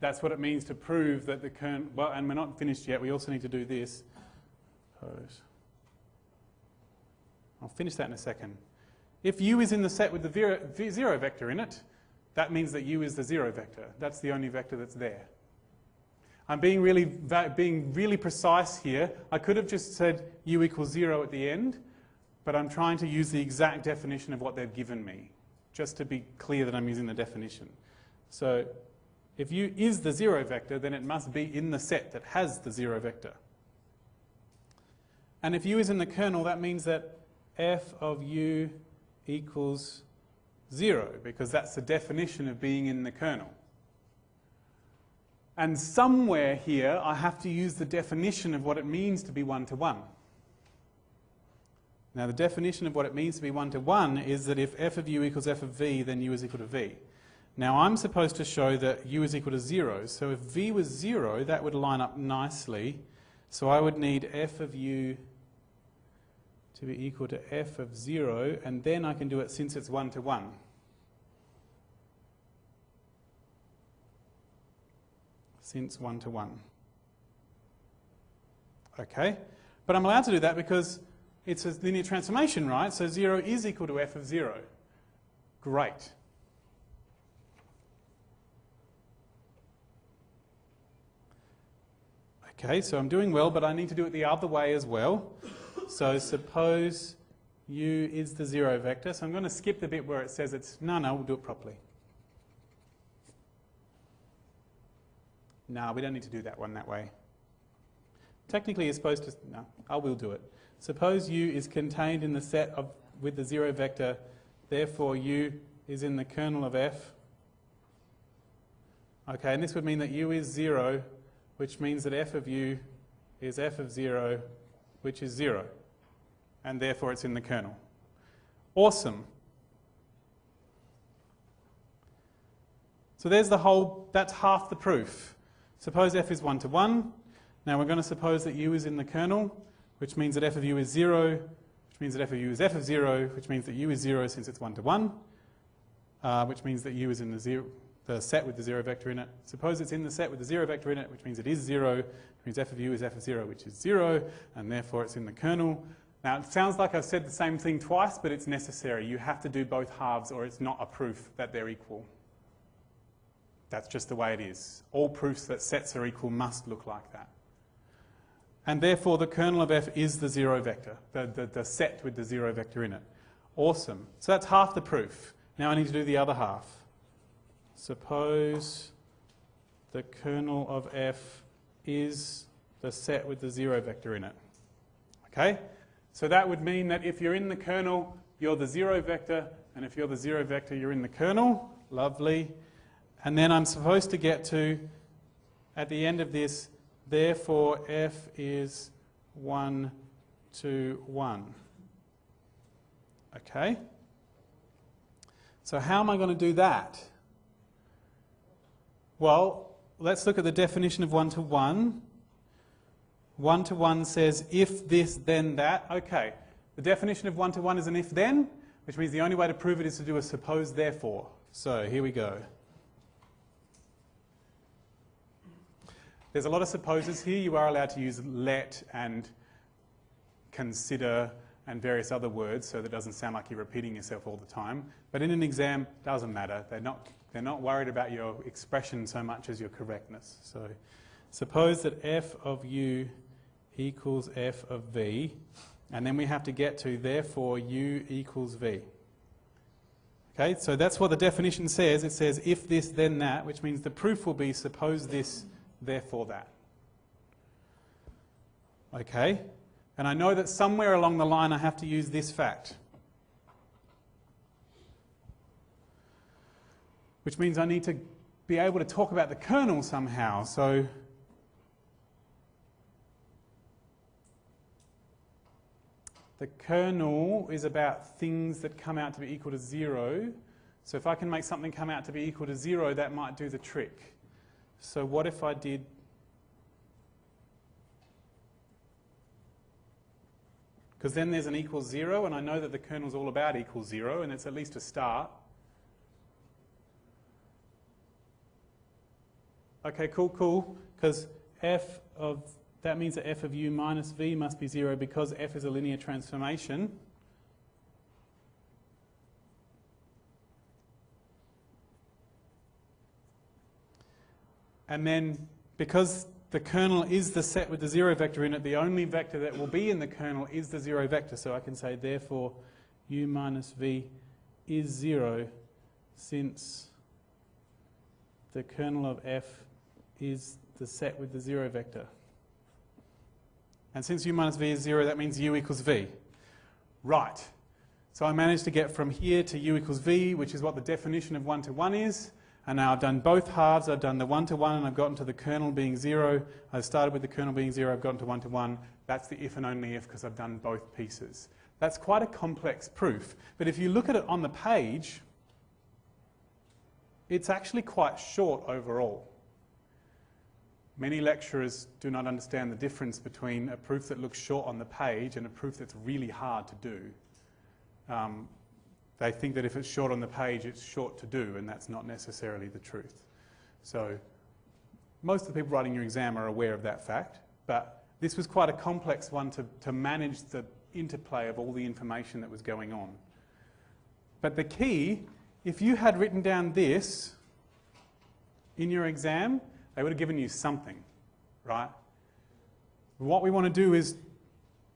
That's what it means to prove that the kernel, well, and we're not finished yet, we also need to do this. Suppose. I'll finish that in a second. If u is in the set with the zero vector in it, that means that u is the zero vector. That's the only vector that's there. I'm being really precise here. I could have just said u equals 0 at the end, but I'm trying to use the exact definition of what they've given me, just to be clear that I'm using the definition. So if u is the zero vector, then it must be in the set that has the zero vector. And if u is in the kernel, that means that f of u equals 0, because that's the definition of being in the kernel. And somewhere here, I have to use the definition of what it means to be 1-to-1. Now, the definition of what it means to be 1-to-1 is that if f of u equals f of v, then u is equal to v. Now, I'm supposed to show that u is equal to 0. So if v was 0, that would line up nicely. So I would need f of u to be equal to f of 0, and then I can do it since it's 1-to-1. Since 1-to-1. Okay? But I'm allowed to do that because it's a linear transformation, right? So 0 is equal to f of 0. Great. Okay, so I'm doing well, but I need to do it the other way as well. So suppose u is the zero vector. So I'm going to skip the bit where it says it's... No, we'll do it properly. No, we don't need to do that one that way. Technically, you're supposed to... No, I will do it. Suppose u is contained in the set of with the zero vector. Therefore, u is in the kernel of f. Okay, and this would mean that u is 0, which means that f of u is f of 0, which is 0. And therefore, it's in the kernel. Awesome. So there's the whole... That's half the proof. Suppose f is 1-to-1. Now we're going to suppose that u is in the kernel, which means that f of u is 0, which means that f of u is f of 0, which means that u is 0 since it's 1-to-1, which means that u is in the the set with the 0 vector in it. Suppose it's in the set with the 0 vector in it, which means it is 0, which means f of u is f of 0, which is 0, and therefore it's in the kernel. Now, it sounds like I've said the same thing twice, but it's necessary. You have to do both halves or it's not a proof that they're equal. That's just the way it is. All proofs that sets are equal must look like that. And therefore, the kernel of f is the 0 vector, the set with the 0 vector in it. Awesome. So that's half the proof. Now I need to do the other half. Suppose the kernel of f is the set with the 0 vector in it. Okay? So that would mean that if you're in the kernel, you're the 0 vector, and if you're the 0 vector, you're in the kernel. Lovely. And then I'm supposed to get to, at the end of this, therefore f is 1, 2, 1. Okay? So how am I going to do that? Well, let's look at the definition of 1 to 1. 1 to 1 says if this, then that. Okay, the definition of 1 to 1 is an if then, which means the only way to prove it is to do a suppose therefore. So here we go. There's a lot of supposes here. You are allowed to use let and consider and various other words so that it doesn't sound like you're repeating yourself all the time. But in an exam, it doesn't matter. They're not worried about your expression so much as your correctness. So suppose that f of u equals f of v, and then we have to get to therefore u equals v. Okay, so that's what the definition says. It says if this, then that, which means the proof will be suppose this, therefore that. Okay, and I know that somewhere along the line I have to use this fact, which means I need to be able to talk about the kernel somehow. So the kernel is about things that come out to be equal to 0. So if I can make something come out to be equal to 0, that might do the trick. So what if I did because then there's an equals 0, and I know that the kernel's all about equals 0, and it's at least a start. Okay, cool, because f of, that means that f of u minus v must be 0 because f is a linear transformation. And then, because the kernel is the set with the 0 vector in it, the only vector that will be in the kernel is the 0 vector. So I can say, therefore, u minus v is 0 since the kernel of f is the set with the 0 vector. And since u minus v is 0, that means u equals v. Right. So I managed to get from here to u equals v, which is what the definition of 1 to 1 is. And now I've done both halves. I've done the 1 to 1 and I've gotten to the kernel being 0. I've started with the kernel being 0. I've gotten to 1 to 1. That's the if and only if because I've done both pieces. That's quite a complex proof. But if you look at it on the page, it's actually quite short overall. Many lecturers do not understand the difference between a proof that looks short on the page and a proof that's really hard to do. They think that if it's short on the page, it's short to do, and that's not necessarily the truth. So most of the people writing your exam are aware of that fact, but this was quite a complex one to manage the interplay of all the information that was going on. But the key, if you had written down this in your exam, they would have given you something, right? What we want to do is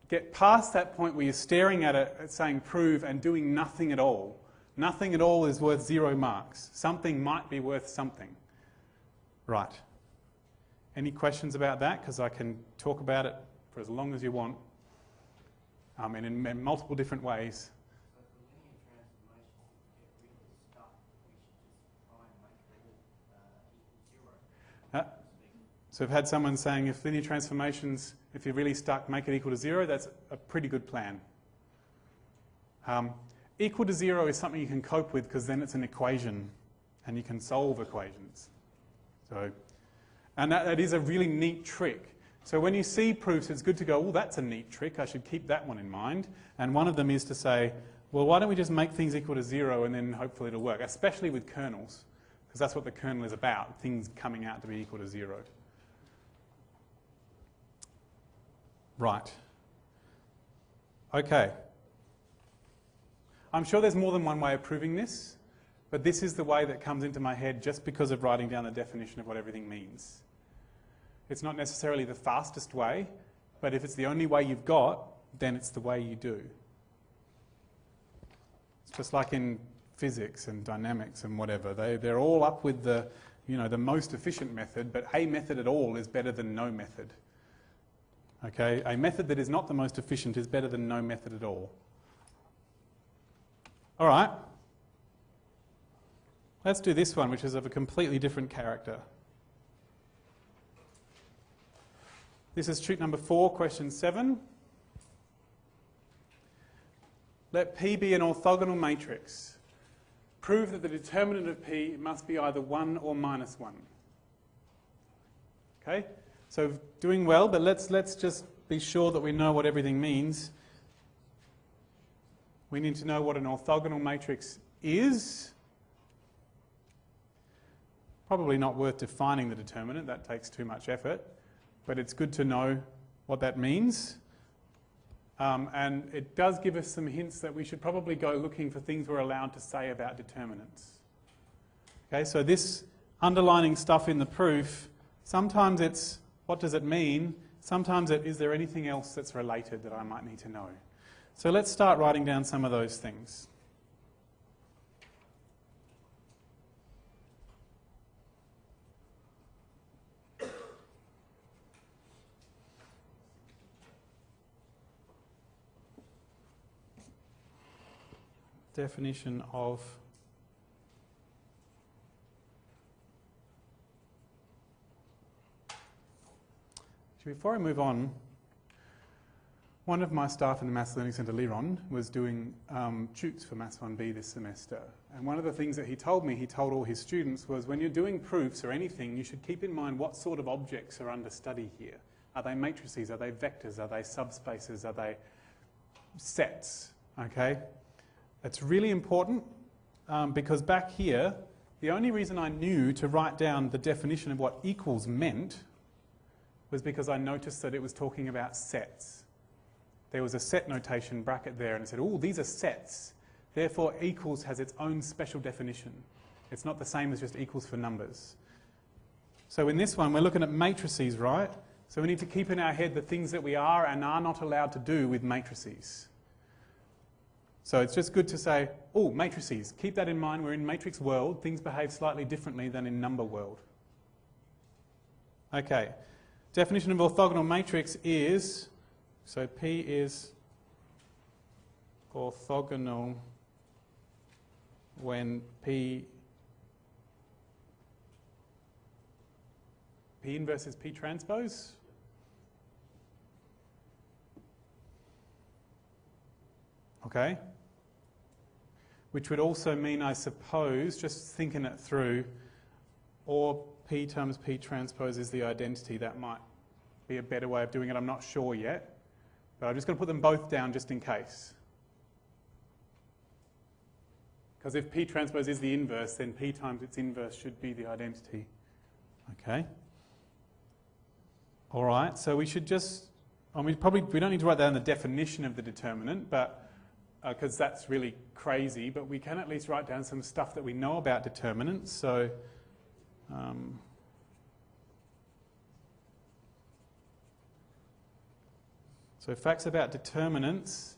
get past that point where you're staring at it, saying prove, and doing nothing at all. Nothing at all is worth 0 marks. Something might be worth something. Right. Any questions about that? Because I can talk about it for as long as you want, and in multiple different ways. So I've had someone saying if linear transformations, if you're really stuck, make it equal to 0, that's a pretty good plan. Equal to 0 is something you can cope with because then it's an equation and you can solve equations. So, and that is a really neat trick. So when you see proofs, it's good to go, oh, that's a neat trick, I should keep that one in mind. And one of them is to say, well, why don't we just make things equal to 0 and then hopefully it'll work, especially with kernels. because that's what the kernel is about, things coming out to be equal to 0. Right. Okay. I'm sure there's more than one way of proving this, but this is the way that comes into my head just because of writing down the definition of what everything means. It's not necessarily the fastest way, but if it's the only way you've got, then it's the way you do. It's just like in physics and dynamics and whatever. They're all up with the, the most efficient method, but a method at all is better than no method. Okay? A method that is not the most efficient is better than no method at all. All right. Let's do this one, which is of a completely different character. This is treat number 4, question 7. Let P be an orthogonal matrix. Prove that the determinant of P must be either 1 or minus 1. Okay? So doing well, but let's just be sure that we know what everything means. We need to know what an orthogonal matrix is. Probably not worth defining the determinant, that takes too much effort, but it's good to know what that means. And it does give us some hints that we should probably go looking for things we're allowed to say about determinants. Okay, so this underlining stuff in the proof, sometimes it's what does it mean, sometimes it is there anything else that's related that I might need to know. So let's start writing down some of those things. Definition of before I move on, one of my staff in the Maths Learning Centre, Liron, was doing tutes for Maths 1B this semester. And one of the things that he told all his students, was when you're doing proofs or anything, you should keep in mind what sort of objects are under study here. Are they matrices? Are they vectors? Are they subspaces? Are they sets? Okay? It's really important because back here, the only reason I knew to write down the definition of what equals meant was because I noticed that it was talking about sets. There was a set notation bracket there and it said, oh, these are sets. Therefore, equals has its own special definition. It's not the same as just equals for numbers. So in this one, we're looking at matrices, right? So we need to keep in our head the things that we are and are not allowed to do with matrices. So it's just good to say, oh, matrices. Keep that in mind. We're in matrix world. Things behave slightly differently than in number world. Okay. Definition of orthogonal matrix is, so P is orthogonal when P inverse is P transpose. Okay. Which would also mean, I suppose, just thinking it through, or P times P transpose is the identity. That might be a better way of doing it. I'm not sure yet. But I'm just going to put them both down just in case. Because if P transpose is the inverse, then P times its inverse should be the identity. Okay. All right, so we should just, we don't need to write down the definition of the determinant, but because that's really crazy, but we can at least write down some stuff that we know about determinants. So, so facts about determinants.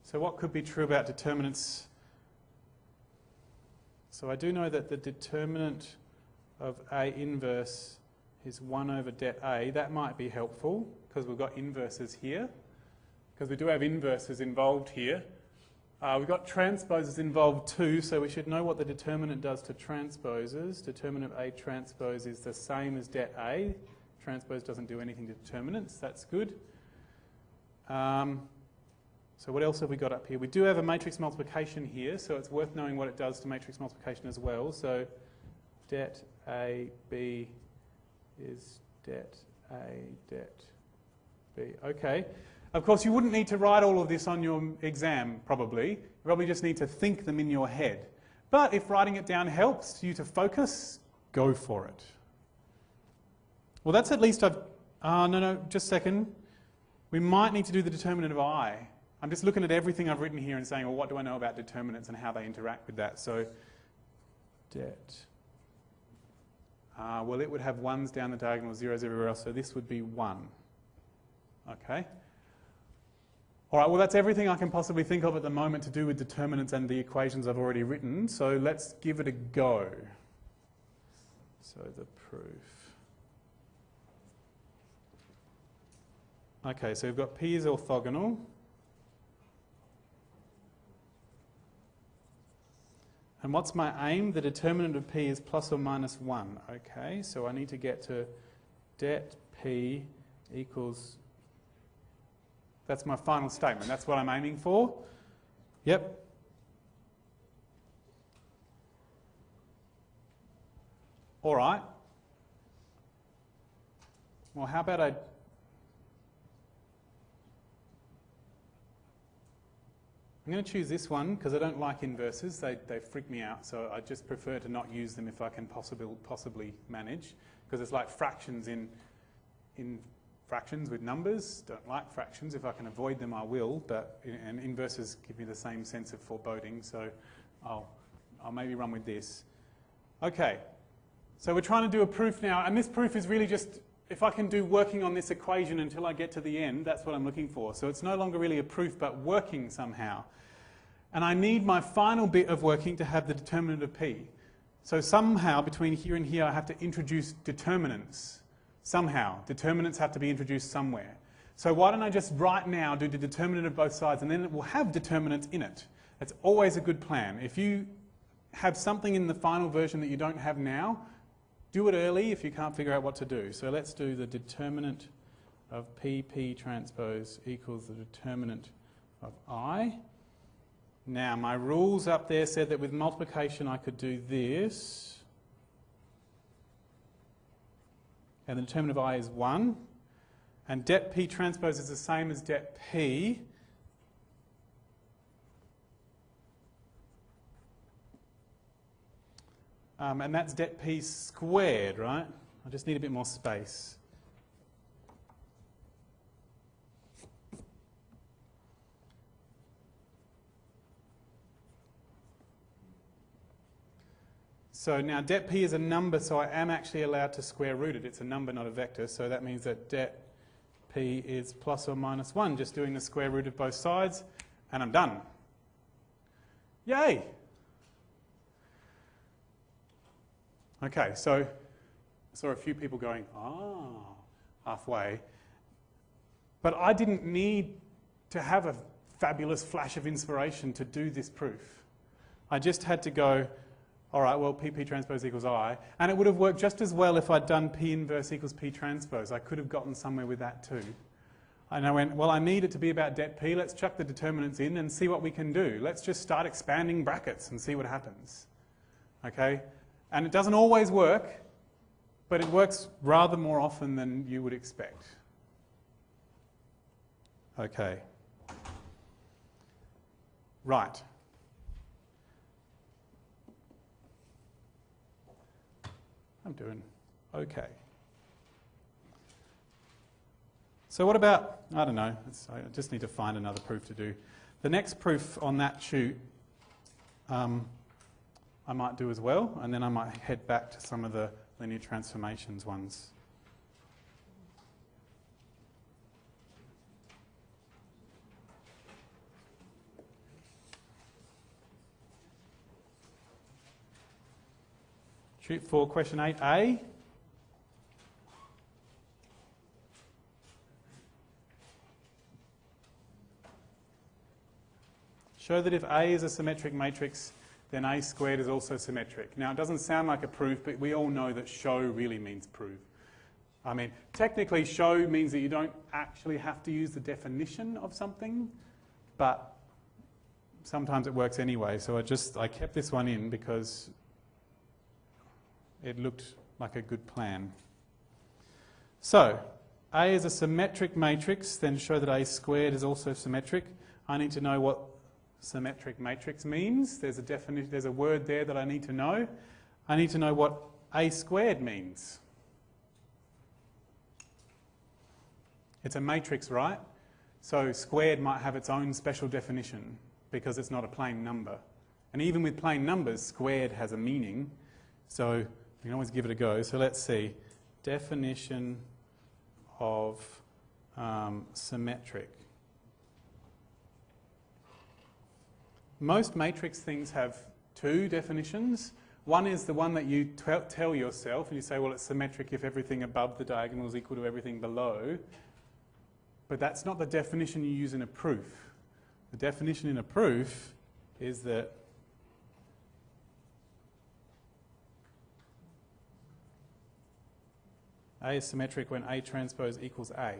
So what could be true about determinants? So I do know that the determinant of A inverse is 1 over det A. That might be helpful because we've got inverses here. Because we do have inverses involved here. We've got transposes involved too, so we should know what the determinant does to transposes. Determinant of A transpose is the same as det A. Transpose doesn't do anything to determinants. That's good. So what else have we got up here? We do have a matrix multiplication here, so it's worth knowing what it does to matrix multiplication as well. So det A B is det A det B. Okay. Of course, you wouldn't need to write all of this on your exam, probably. You probably just need to think them in your head. But if writing it down helps you to focus, go for it. Well, that's at least no, just a second. We might need to do the determinant of I. I'm just looking at everything I've written here and saying, well, what do I know about determinants and how they interact with that? So, det. Well, it would have 1s down the diagonal, 0s everywhere else, so this would be 1. Okay. All right, well, that's everything I can possibly think of at the moment to do with determinants and the equations I've already written, so let's give it a go. So the proof. Okay, so we've got P is orthogonal. And what's my aim? The determinant of P is plus or minus 1. Okay, so I need to get to det P equals... That's my final statement. That's what I'm aiming for. Yep. All right. Well, how about I'm going to choose this one because I don't like inverses. They freak me out, so I just prefer to not use them if I can possibly manage, because it's like fractions in fractions with numbers. Don't like fractions. If I can avoid them, I will, and inverses give me the same sense of foreboding, so I'll maybe run with this. Okay, so we're trying to do a proof now, and this proof is really just, if I can do working on this equation until I get to the end, that's what I'm looking for. So it's no longer really a proof, but working somehow. And I need my final bit of working to have the determinant of P. So somehow, between here and here, I have to introduce determinants. Somehow. Determinants have to be introduced somewhere. So why don't I just right now do the determinant of both sides, and then it will have determinants in it. It's always a good plan. If you have something in the final version that you don't have now, do it early if you can't figure out what to do. So let's do the determinant of P transpose equals the determinant of I. Now, my rules up there said that with multiplication I could do this. And the determinant of I is 1. And det P transpose is the same as det P. And that's det P squared, right? I just need a bit more space. So now det P is a number, so I am actually allowed to square root it. It's a number, not a vector, so that means that det P is plus or minus 1, just doing the square root of both sides, and I'm done. Yay! Okay, so I saw a few people going, halfway. But I didn't need to have a fabulous flash of inspiration to do this proof. I just had to go, all right, well, P transpose equals I. And it would have worked just as well if I'd done P inverse equals P transpose. I could have gotten somewhere with that too. And I went, well, I need it to be about det P. Let's chuck the determinants in and see what we can do. Let's just start expanding brackets and see what happens. Okay? And it doesn't always work, but it works rather more often than you would expect. Okay. Right. I'm doing okay. So what about, I don't know, I just need to find another proof to do. The next proof on that shoot I might do as well, and then I might head back to some of the linear transformations ones. Shoot for question 8a. Show that if A is a symmetric matrix, then A squared is also symmetric. Now, it doesn't sound like a proof, but we all know that show really means prove. I mean, technically, show means that you don't actually have to use the definition of something, but sometimes it works anyway. So I kept this one in because it looked like a good plan. So, A is a symmetric matrix, then show that A squared is also symmetric. I need to know what symmetric matrix means. There's a definition, there's a word there that I need to know. I need to know what A squared means. It's a matrix, right? So squared might have its own special definition because it's not a plain number. And even with plain numbers, squared has a meaning. So you can always give it a go. So let's see. Definition of symmetric. Most matrix things have two definitions. One is the one that you tell yourself, and you say, well, it's symmetric if everything above the diagonal is equal to everything below. But that's not the definition you use in a proof. The definition in a proof is that A is symmetric when A transpose equals A.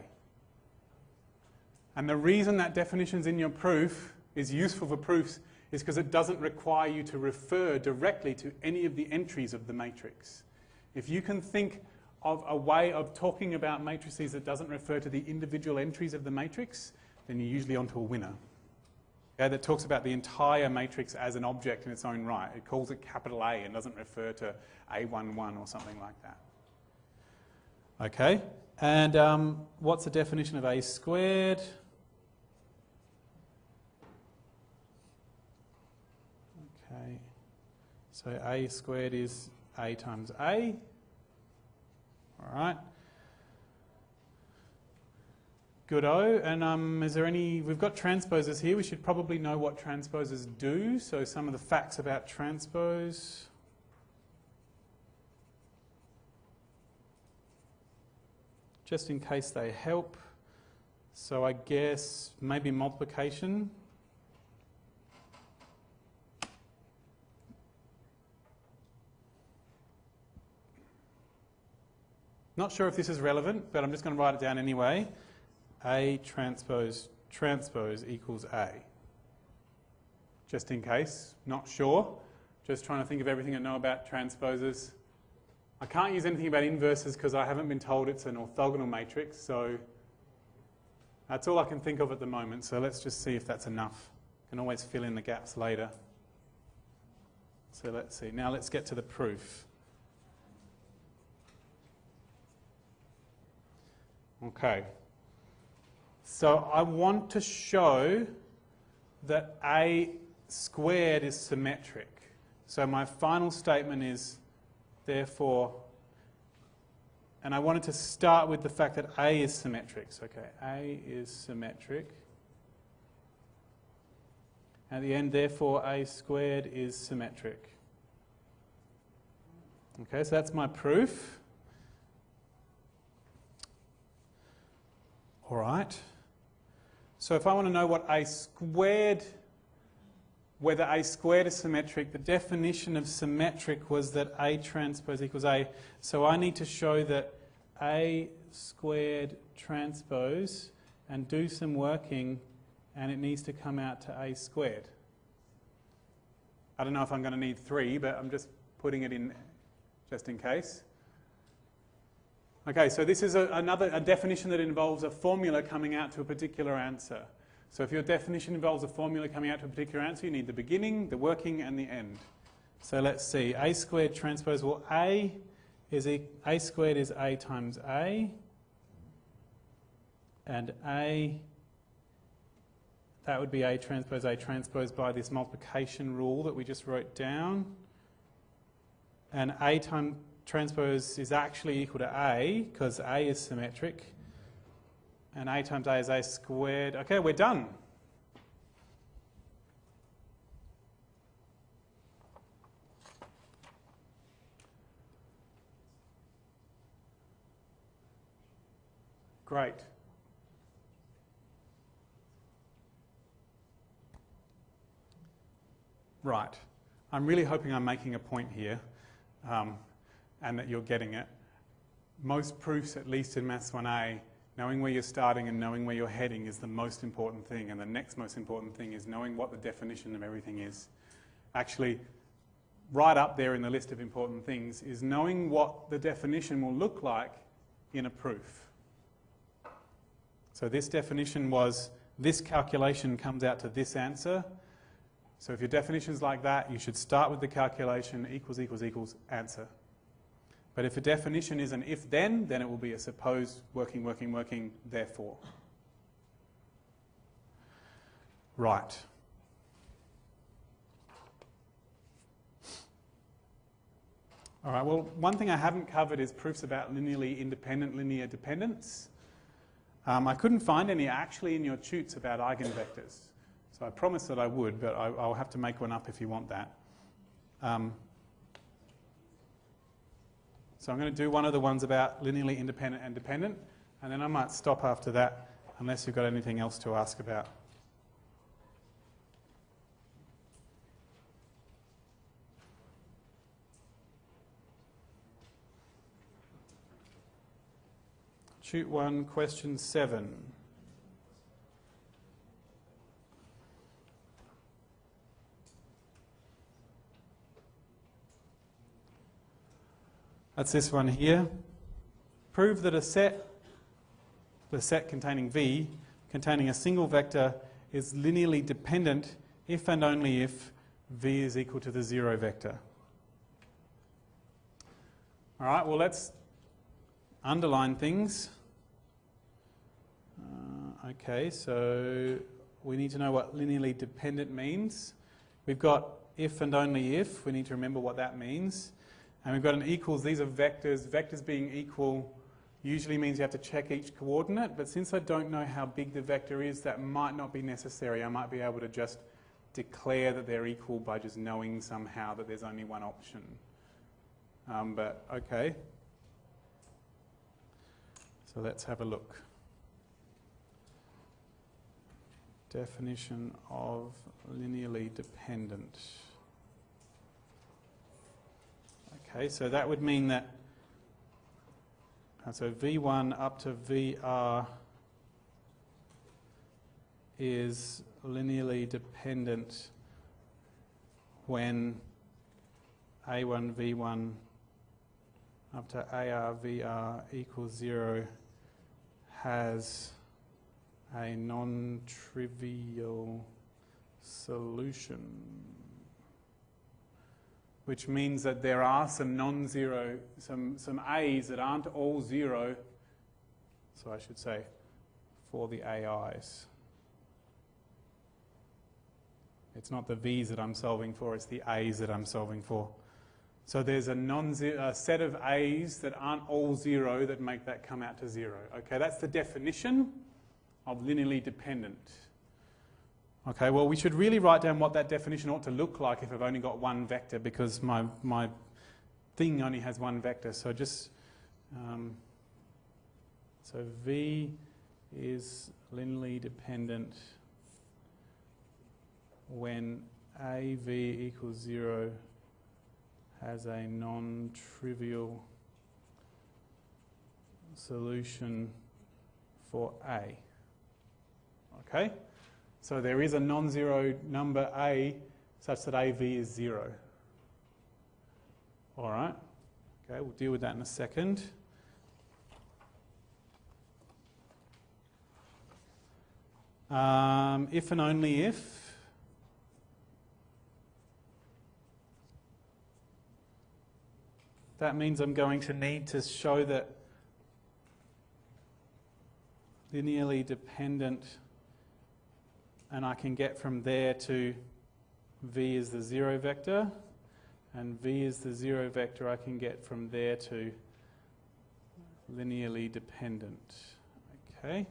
And the reason that definition's in your proof is useful for proofs is because it doesn't require you to refer directly to any of the entries of the matrix. If you can think of a way of talking about matrices that doesn't refer to the individual entries of the matrix, then you're usually onto a winner. Okay, that talks about the entire matrix as an object in its own right. It calls it capital A and doesn't refer to A11 or something like that. Okay, and what's the definition of A squared? Okay, so A squared is A times A. All right. Good-o. And is there any... We've got transposers here. We should probably know what transposers do. So some of the facts about transpose. Just in case they help. So I guess maybe multiplication. Not sure if this is relevant, but I'm just going to write it down anyway. A transpose equals A. Just in case, not sure. Just trying to think of everything I know about transposers. I can't use anything about inverses because I haven't been told it's an orthogonal matrix, so that's all I can think of at the moment. So let's just see if that's enough. Can always fill in the gaps later. So let's see. Now let's get to the proof. Okay, so I want to show that A squared is symmetric. So my final statement is, therefore, and I wanted to start with the fact that A is symmetric. So, okay, A is symmetric. At the end, therefore, A squared is symmetric. Okay, so that's my proof. All right. So if I want to know what A squared, whether A squared is symmetric, the definition of symmetric was that A transpose equals A. So I need to show that A squared transpose and do some working, and it needs to come out to A squared. I don't know if I'm going to need 3, but I'm just putting it in just in case. Okay, so this is a definition that involves a formula coming out to a particular answer. So if your definition involves a formula coming out to a particular answer, you need the beginning, the working, and the end. So let's see. A squared transpose, well, A squared is A times A. And A, that would be A transpose by this multiplication rule that we just wrote down. And A times transpose is actually equal to A, because A is symmetric. And A times A is A squared. Okay, we're done. Great. Right. I'm really hoping I'm making a point here. And that you're getting it. Most proofs, at least in Maths 1A, knowing where you're starting and knowing where you're heading is the most important thing, and the next most important thing is knowing what the definition of everything is. Actually, right up there in the list of important things is knowing what the definition will look like in a proof. So this definition was, this calculation comes out to this answer. So if your definition is like that, you should start with the calculation equals equals equals answer. But if a definition is an if-then, then it will be a suppose working, working, working, therefore. Right. All right, well, one thing I haven't covered is proofs about linearly independent linear dependence. I couldn't find any actually in your tutes about eigenvectors. So I promised that I would, but I'll have to make one up if you want that. So I'm going to do one of the ones about linearly independent and dependent, and then I might stop after that unless you've got anything else to ask about. Tute 1, question 7. That's this one here. Prove that a set, the set containing V, containing a single vector is linearly dependent if and only if V is equal to the 0 vector. All right, well, let's underline things. Okay, so we need to know what linearly dependent means. We've got if and only if. We need to remember what that means. And we've got an equals. These are vectors. Vectors being equal usually means you have to check each coordinate. But since I don't know how big the vector is, that might not be necessary. I might be able to just declare that they're equal by just knowing somehow that there's only one option. But okay. So let's have a look. Definition of linearly dependent. Okay, so that would mean that, so V1 up to VR is linearly dependent when A1 V1 up to AR VR equals 0 has a non-trivial solution, which means that there are some non-zero, some A's that aren't all 0, so I should say for the AIs. It's not the V's that I'm solving for, it's the A's that I'm solving for. So there's a set of A's that aren't all 0 that make that come out to 0. Okay, that's the definition of linearly dependent. Okay, well, we should really write down what that definition ought to look like if I've only got one vector, because my thing only has one vector. So just, so V is linearly dependent when AV equals 0 has a non-trivial solution for A. Okay? So there is a non-zero number A such that AV is 0. All right? Okay, we'll deal with that in a second. If and only if that means I'm going to need to show that linearly dependent, and I can get from there to V is the 0 vector, and V is the 0 vector I can get from there to linearly dependent. Okay.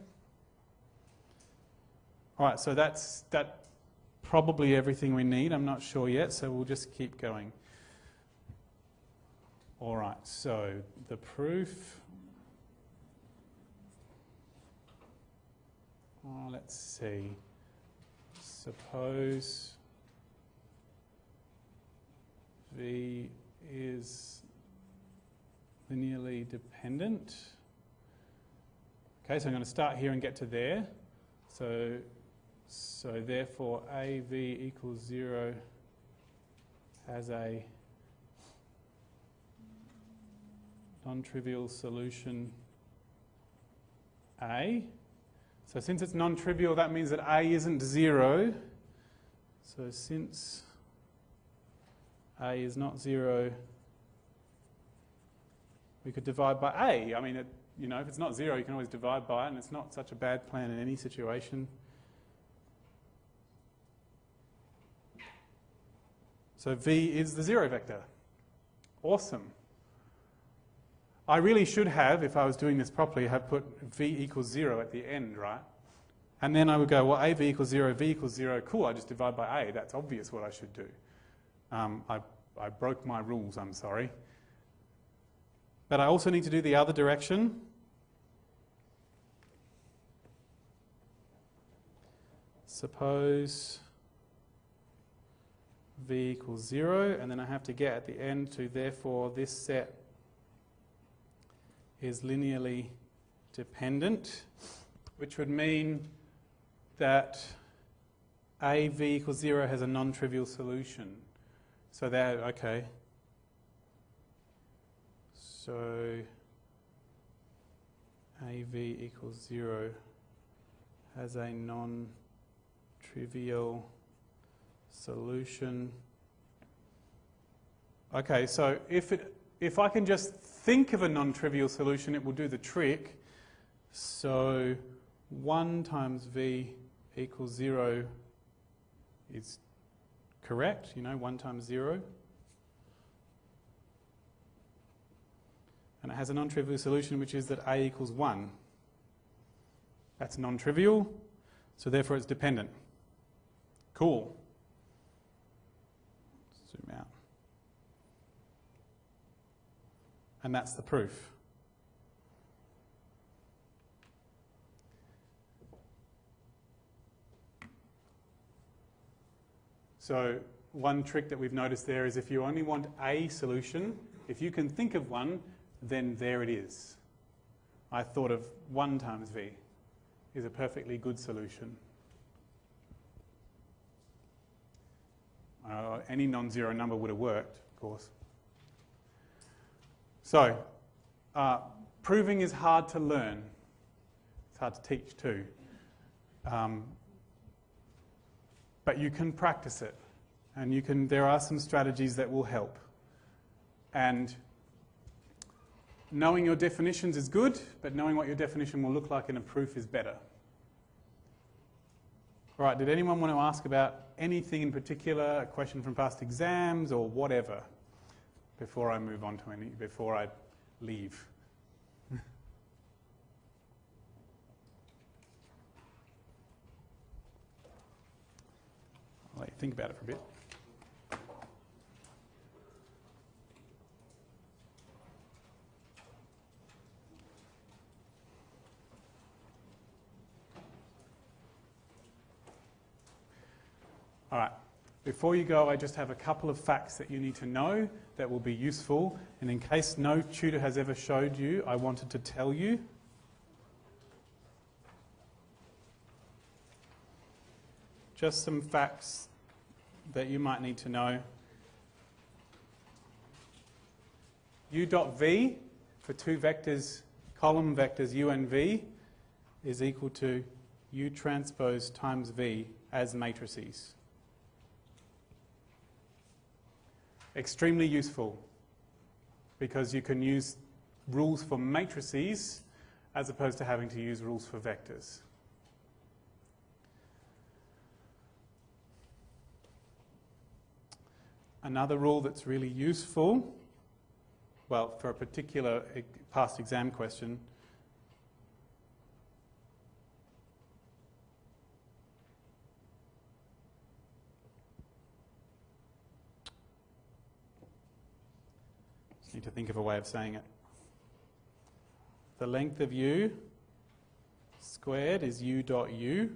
All right, so that's probably everything we need. I'm not sure yet, so we'll just keep going. All right, so the proof. Let's see. Suppose V is linearly dependent. Okay, so I'm going to start here and get to there. So therefore AV equals 0 has a non-trivial solution A. So since it's non-trivial, that means that A isn't 0. So since A is not 0, we could divide by A. I mean, you know, if it's not 0, you can always divide by it, and it's not such a bad plan in any situation. So V is the 0 vector. Awesome. I really should have, if I was doing this properly, have put V equals 0 at the end, right? And then I would go, well, AV equals 0, V equals 0. Cool, I just divide by A. That's obvious what I should do. I broke my rules, I'm sorry. But I also need to do the other direction. Suppose V equals 0, and then I have to get at the end to, therefore, this set is linearly dependent, which would mean that AV equals 0 has a non-trivial solution. So that, okay. So AV equals 0 has a non-trivial solution. Okay, so if I can just think of a non-trivial solution, it will do the trick. So 1 times V equals 0 is correct, you know, 1 times 0. And it has a non-trivial solution, which is that A equals 1. That's non-trivial, so therefore it's dependent. Cool. Zoom out. And that's the proof. So one trick that we've noticed there is if you only want a solution, if you can think of one, then there it is. I thought of 1 times V is a perfectly good solution. Any non-zero number would have worked, of course. So, proving is hard to learn. It's hard to teach too. But you can practice it. And there are some strategies that will help. And knowing your definitions is good, but knowing what your definition will look like in a proof is better. All right, did anyone want to ask about anything in particular, a question from past exams or whatever, before I move on to before I leave? I'll let you think about it for a bit. All right, before you go, I just have a couple of facts that you need to know that will be useful. And in case no tutor has ever showed you, I wanted to tell you. Just some facts that you might need to know. U dot V for two vectors, column vectors U and V, is equal to U transpose times V as matrices. Extremely useful because you can use rules for matrices as opposed to having to use rules for vectors. Another rule that's really useful, well, for a particular past exam question, need to think of a way of saying it. The length of U squared is U dot U.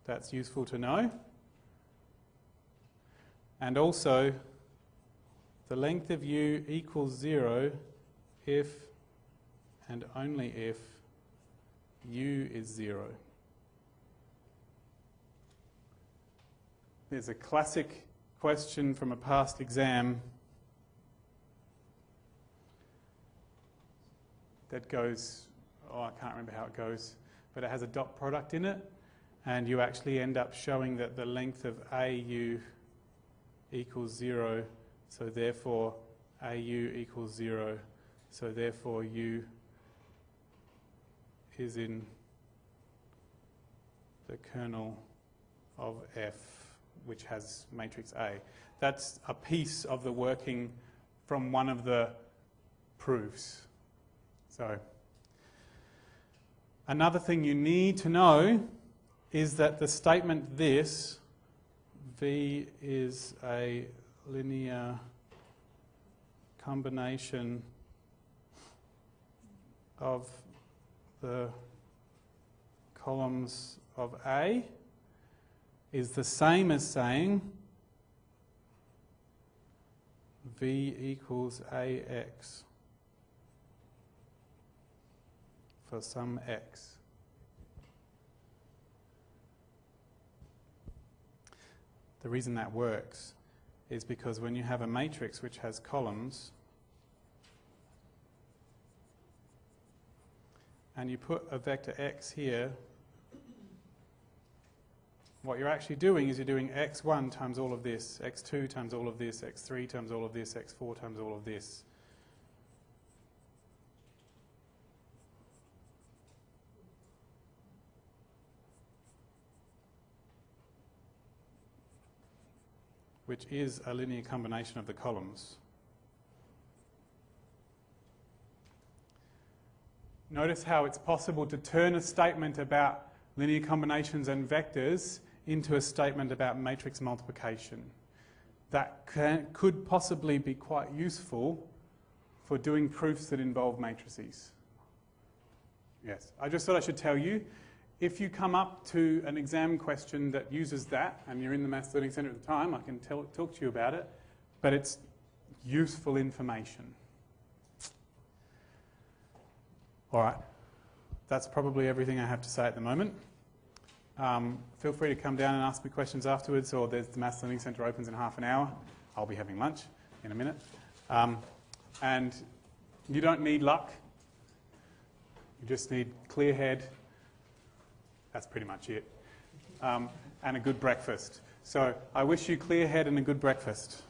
That's useful to know. And also, the length of U equals 0 if and only if U is 0. There's a classic question from a past exam that goes, oh, I can't remember how it goes, but it has a dot product in it, and you actually end up showing that the length of AU equals 0, so therefore AU equals 0, so therefore U is in the kernel of F, which has matrix A. That's a piece of the working from one of the proofs. So, another thing you need to know is that the statement this, V is a linear combination of the columns of A, is the same as saying V equals AX for some X. The reason that works is because when you have a matrix which has columns and you put a vector X here, what you're actually doing is you're doing x1 times all of this, x2 times all of this, x3 times all of this, x4 times all of this. Which is a linear combination of the columns. Notice how it's possible to turn a statement about linear combinations and vectors into a statement about matrix multiplication. That could possibly be quite useful for doing proofs that involve matrices. Yes, I just thought I should tell you, if you come up to an exam question that uses that, and you're in the Maths Learning Centre at the time, I can talk to you about it, but it's useful information. All right, that's probably everything I have to say at the moment. Feel free to come down and ask me questions afterwards, or the Maths Learning Centre opens in half an hour. I'll be having lunch in a minute. And you don't need luck. You just need clear head. That's pretty much it. And a good breakfast. So I wish you clear head and a good breakfast.